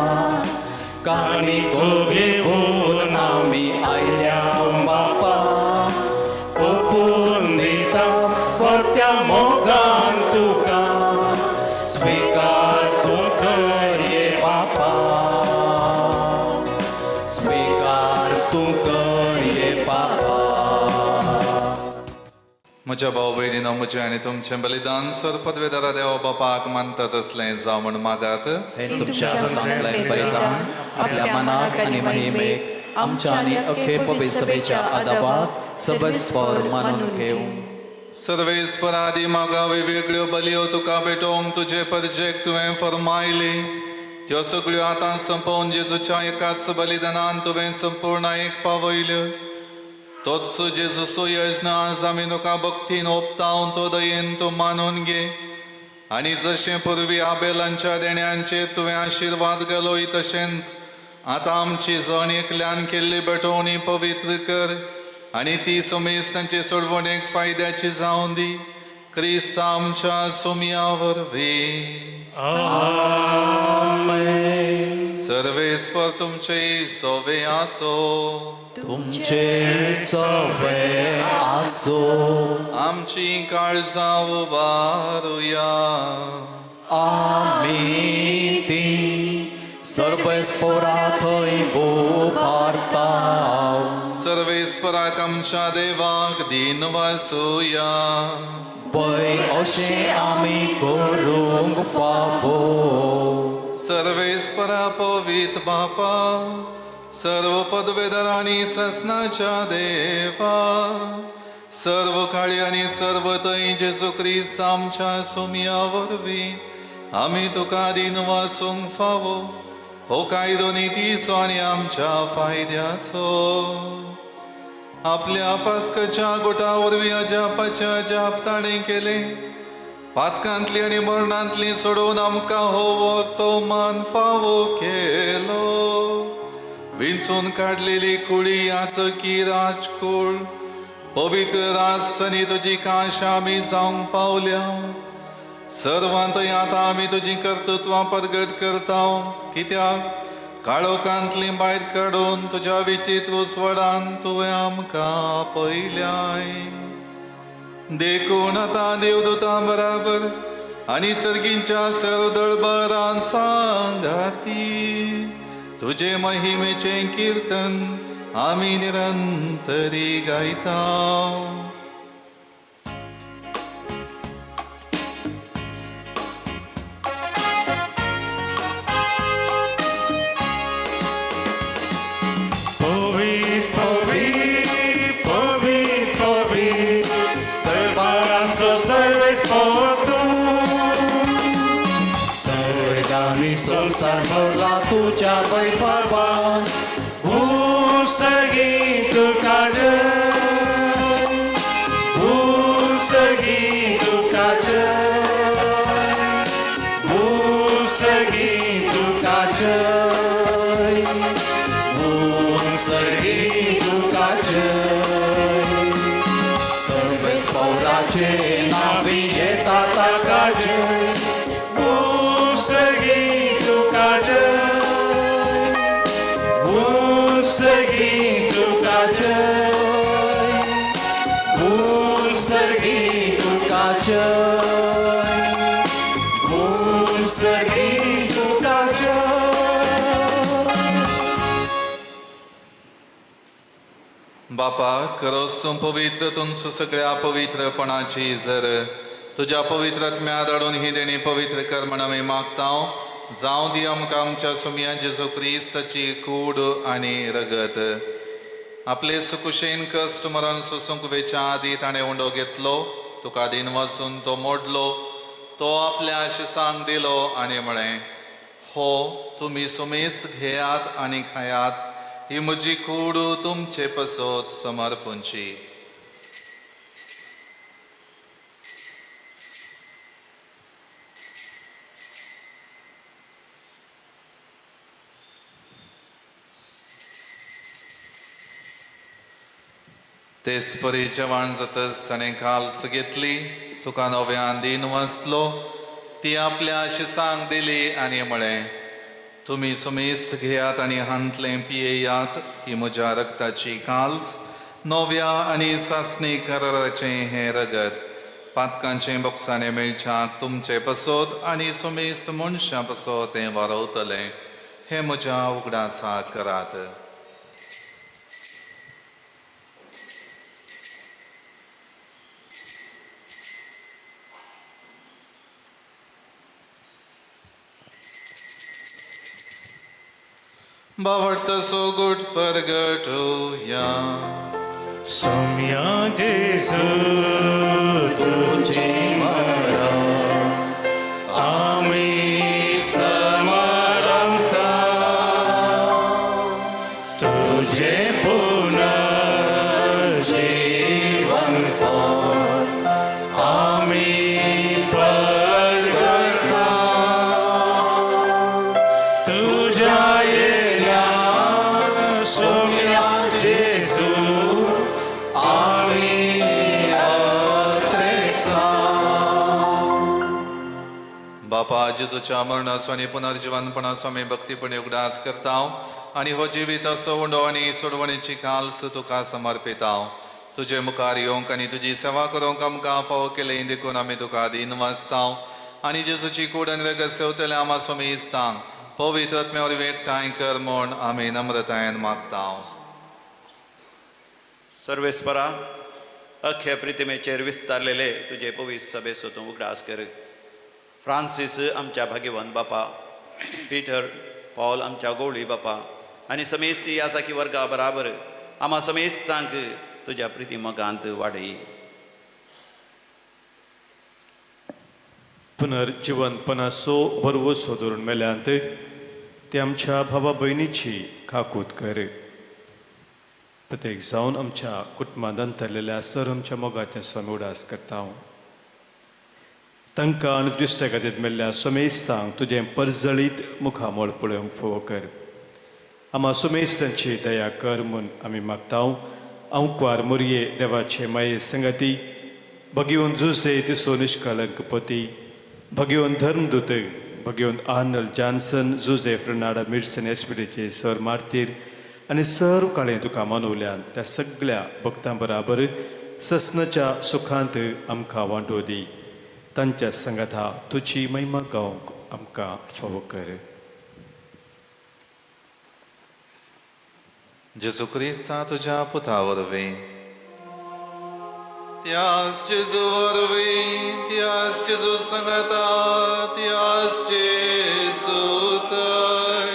काणी घेऊन आमी आयल्या बापा ओपून दिता परत्या मोगान तुका स्वीकार तूं कर ये बापा, स्वीकार तूं कर ये बापा. म्हज्या भाव भयणीनो, म्हजें आनी तुमचें बलिदान सर पदवेदारा देवा बापाक मानता तसलें जावं म्हूण मागात. हे तुमच्या हातांतलें बलिदान आपल्या मनाक आनी महिमेक आमच्या आनी अख्खे पवित्र सभेच्या आदाबात सबस्पर मानून घेवं. सर्वेस्परादी मागा वेगवेगळ्यो बलयो तुका भेटोवंक तुजे परजेक तुवें फरमायली. त्यो सगळ्यो आतां संपोवन जेजूच्या एकाच बलिदानान तुवें संपूर्ण एक पावयल्यो. तोच जेजूचो यज्ञ आज आमी तुका भक्तीन ओपतावन तो दयेन तूं मानून घे. आनी जशें पुर्वी आबेलांच्या देण्यांचेर तुवें आशिर्वाद घालोय तशेंच आतां आमची जण एकल्यान केल्ली भेटोवणी पवित्र कर आनी ती समेज तांचे सोडवणेक फायद्याची जावं दी. क्रिस्त आमच्या सुमया वरवीं. सर्वेस्पर तुमचे सोवे आसो. तुमचे सवे आसो. आमची काळजां उबारुया. आमी ती सर्वेस्परा थंय उबारता. सर्वेस्पराक आमच्या देवाक दिन वासुया. पळय अशें आमी करूंक फावो. सर्वेस्परा पवित्र बापा, सर्व पदवेदार आनी ससनाच्या देवा, सर्व काळी आणि सर्व तई जेजू ख्रिस्त आमच्या सोमिया वरवीं आमी तुका दिन वासूंक फावो हो कायदो नितीचो आनी आमच्या फायद्याचो आपल्या पास्कच्या गोटा वरवीं अजापाच्या जाप ताणें केले पातकांतली आनी मरणांतली सोडून आमकां हो वर्तो मान फावो केलो विंचून काडलेली कुळी याचकी राजकूळ पवित्र राष्ट्र आनी तुजी काश आमी जावंक पावल्या सर्वांत आतां आमी तुजी कर्तृत्वां परगट करता कित्याक काळोखांतली भायर काडून तुज्या विचित्र स्वडान तुवें आमकां आपयल्याय देखून आतां देवदूतां बराबर आनी सर्गींच्या सर्व दळबरां सांगाती तुजे महिमेचें कीर्तन आमी निरंतरी गायता स्वर्गानी संसार भरला तुझ्या वैभवान भूसगी तुका जय भूसगी तुका जय भूसगी तुका जय भूसगी तुका जय सर्वेच पौराचे नावी येतात ताका जय भूसगी तुका जय भूसगी तुका जय भूसगी तुका जय भूसगी तुका जय बापा खरोच तूं पवित्र तुमचो सगळ्या पवित्रपणाची जर तुझ्या पवित्रत्म्या धाडून ही देणी पवित्र कर म्हण आमी मागता जावं दी आमकां आमच्या सुमया जेजू क्रिस्ताची कूड आनी रगत आपले सुकुशेन कश्ट मरण सोसूंक वेच्या आदी ताणें उंडो घेतलो तुका दिन वचून तो मोडलो तो आपल्या आशिसांक दिलो आनी म्हळें हो तुमी सुमेस्त घेयात आनी खायात ही म्हजी कूड तुमचे पसोत समर्पूंची तेच परी जेवण जातच ताणें काल्स घेतली तुका नव्यान दिन वचलो ती आपल्या आशिसांक दिली आनी म्हळें तुमी सुमेस्त घेयात आनी हांतलें पियेयात ही म्हज्या रक्ताची काल्स नव्या आनी सासणी कराराचें हें रगत पातकांचें बोक्साणें मेळच्याक तुमचे पसोत आनी सुमेस्त मनशां पसोत तें वारवतलें हें म्हज्या उगडासाक करात बावडता सो गुट परगटूया सौम्या जेजू तुझे मरण आम्ही समरमता तुझे पुनर्जीवन आम्ही परगटता तुझ्या सौम्या जेजू बापा जेजूच्या मरणाचो आनी पुनर्जीवनपणाचो आमी भक्तीपणी उगडास करता आनी हो जिवीत असो उंडो आनी सोडवणेची काल्स तुका समर्पिता तुजे मुखार येवंक आनी तुजी सेवा करूंक आमकां फावो केले देखून आमी तुका दिन वाचता आनी जेजूची कूड आनी रगत सेवतले आमा सोमेस्तांक पवित्र आत्म्यावर एकठांय कर म्हूण आमी नम्रतायेन मागता सर्वेस्परा अख्ख्या प्रितिमेचेर विस्तारलेले तुजे पवित्र सभेचो तूं उगडास कर फ्रांसीस आमच्या भाग्यवान बापा पीटर पॉल आमच्या गवळी बापा आनी समेस्ती यासाकी वर्गा बराबर आमा समेस्तांक तुझ्या प्रिती मोगांत वाडय. पुनर्जिवनपणाचो बरवो सोदून मेल्यांत ते आमच्या भावा भयणीची काकूत कर. प्रत्येक जावन आमच्या कुटुंबांत अंतरलेल्या सर आमच्या मोगाचें स्वामी उडास करता हांव. तांकां आनी दिश्ट्या खातीर मेल्ल्या सोमेस्तांक तुजें परजळीत मुखामोळ पळोवंक फोव कर. आम्हा सोमेस्तांची दया कर म्हूण आमी मागता. अंकवार मुरये देवाचे माये संगती, भगिवन जुसे तिसो निश्कलंक पती, भगिवन धर्मदूत, भगिवन आर्नल्ड जॉन्सन, जोसेफ रेनाडा मिर्सन एसपीडीचे सर मार्तीर आनी सर्व काळें तुका मानवल्यान त्या सगळ्या भक्तां बराबर ससनाच्या सुखांत आमकां वांटो दी. तांच्या संगता तुजी महिमा गावंक आमकां फावो कर. जेजू क्रिस्ता तुझ्या पुता वरवीं, त्याच जेजू वरवीं, त्याच जेजू संगता, त्याच जेजू थंय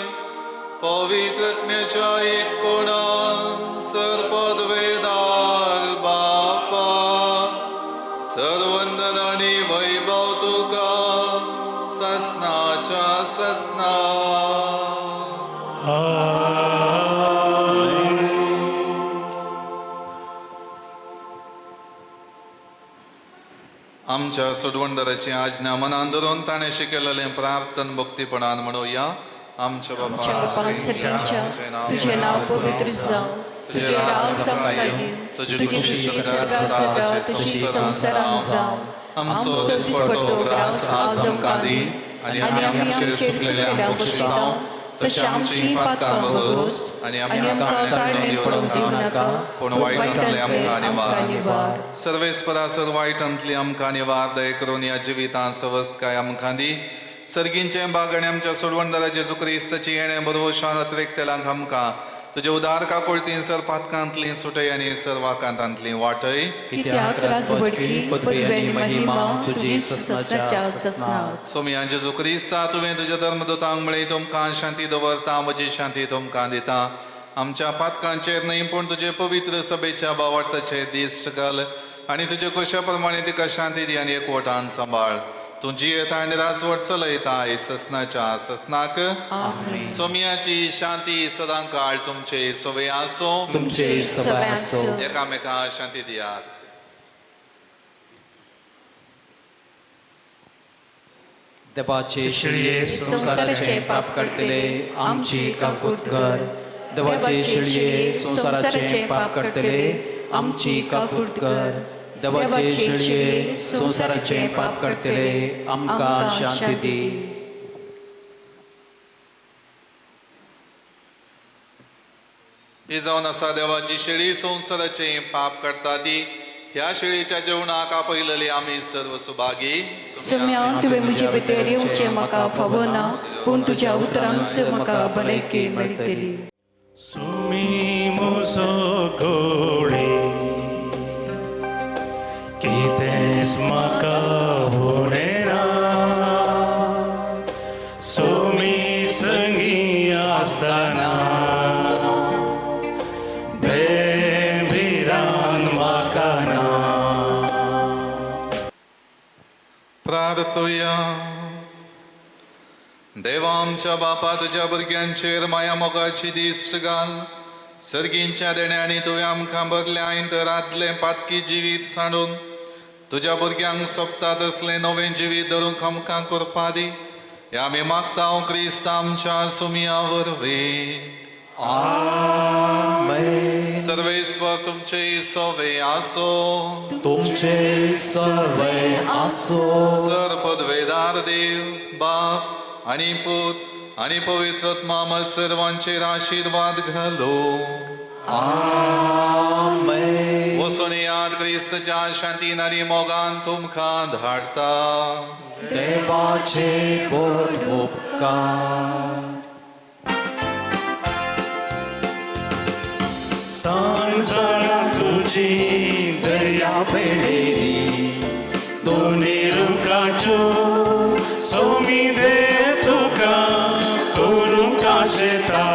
पवित्र आत्म्याच्या एकपणान सर्पदवेदार बापा, सर्वंदन आनी वैभव तुका ससनाच्या ससना. आमच्या सोडवंडराची आज्ञा मनान धरून ताणें शिकयलेलें प्रार्थन भक्तीपणान म्हणुया. आमच्या बापा तुझे नाव पवित्र जावं, तुझे राज जावं, तुझी खुशी स्वर्गात जाता तशी संसारांत जावं. आमचो दिसपट्टो ग्रास आज आमकां दी, आनी आमी आमचेर सुकलेल्या बक्षितांव, तशें आमची पातकां बगोस, आनी आमकां ताळणेंत पडूंक दिवं नाका, पूण वायटांतले आमकां निवार. सर्वेस्परा सर वायटांतली आमकां निवार. दय करून ह्या जिवितांत सवस्त काय आमकां दी. सर्गींचें बागणे आमच्या सोडवंडरा जेजू क्रिस्ताची येणें बरोबर शानत्रेक तेलांक आमकां तुजे उदार काकुळतीन सर पातकांतली सुटय आनी सर वाकांतांतली वाटय. कित्याक राजवडकी पदवी आनी महिमा तुजी ससनाच्या ससनांत. सोम्या जेजू क्रिस्ता तुवें तुज्या धर्मदूतांक म्हळें तुमकां शांती दवरता, म्हजी शांती तुमकां दिता. आमच्या पातकांचेर न्हय पूण तुजे पवित्र सभेच्या बावटाचेर दिश्ट घाल आनी तुजे कशा प्रमाणे तिका शांती दी आनी एकवटान सांबाळ. तूं जियेता आनी राजवट चलयता ससनाच्या ससनाक. सोम्याची शांती सदां काळ तुमचे सोवे आसो. तुमचे सवाय आसो. एकामेकां शांती दियात. देवाचे शिळये संसाराचे पाप काडटले आमची काकूत कर. देवाचे शिळये संसाराचे पाप काडटले आमची काकूत कर. देवाचे शिळये संसाराचे पाप काडटले आमकां शांती दी. ही जावन आसा देवाची शेळी संसाराचे पाप काडटा ती. ह्या शेळीच्या जेवणाक आपयलेली आमी सर्व सुभागी. सोम्या तुवें म्हजे भितर येवचें म्हाका फावो ना, पूण तुज्या उतरांक म्हाका भलायकी मेळटली. सुमी म्हजो गोडे कितेंच म्हाका वणेना, सोमी संगी आसतना बेभिरान म्हाका ना. प्रार्थुया. देवा आमच्या बापा तुज्या भुरग्यांचेर माया मोगाची दिश्ट घाल. सर्गींच्या देण्यानी तुवें आमकां भरल्या इंतरांतलें पातकी जिवीत सांडून तुज्या भुरग्यांक सोबता तसलें नवें जिवीत धरूंक आमकां करपा दी. हें आमी मागता क्रिस्त आमच्या सुमिया वरवीं. सर्वेस्वर तुमचे सोवे आसो. तुमचे सवय आसो. सर पदवेदार देव बाप आनी पूत आनी पवित्र आत्मा सर्वांचेर आशीर्वाद घालो. आमेन. वचून याद क्रिस्ताच्या शांतीन आनी मोगान तुमकां धाडटा. देवाचे व्हड उपकार. सांजळा तुजी दर्या पेळेरी, दोनी रुखाच्यो सोमी दे तुका करूंक आशेता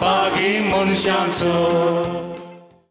पागी मनशांचो.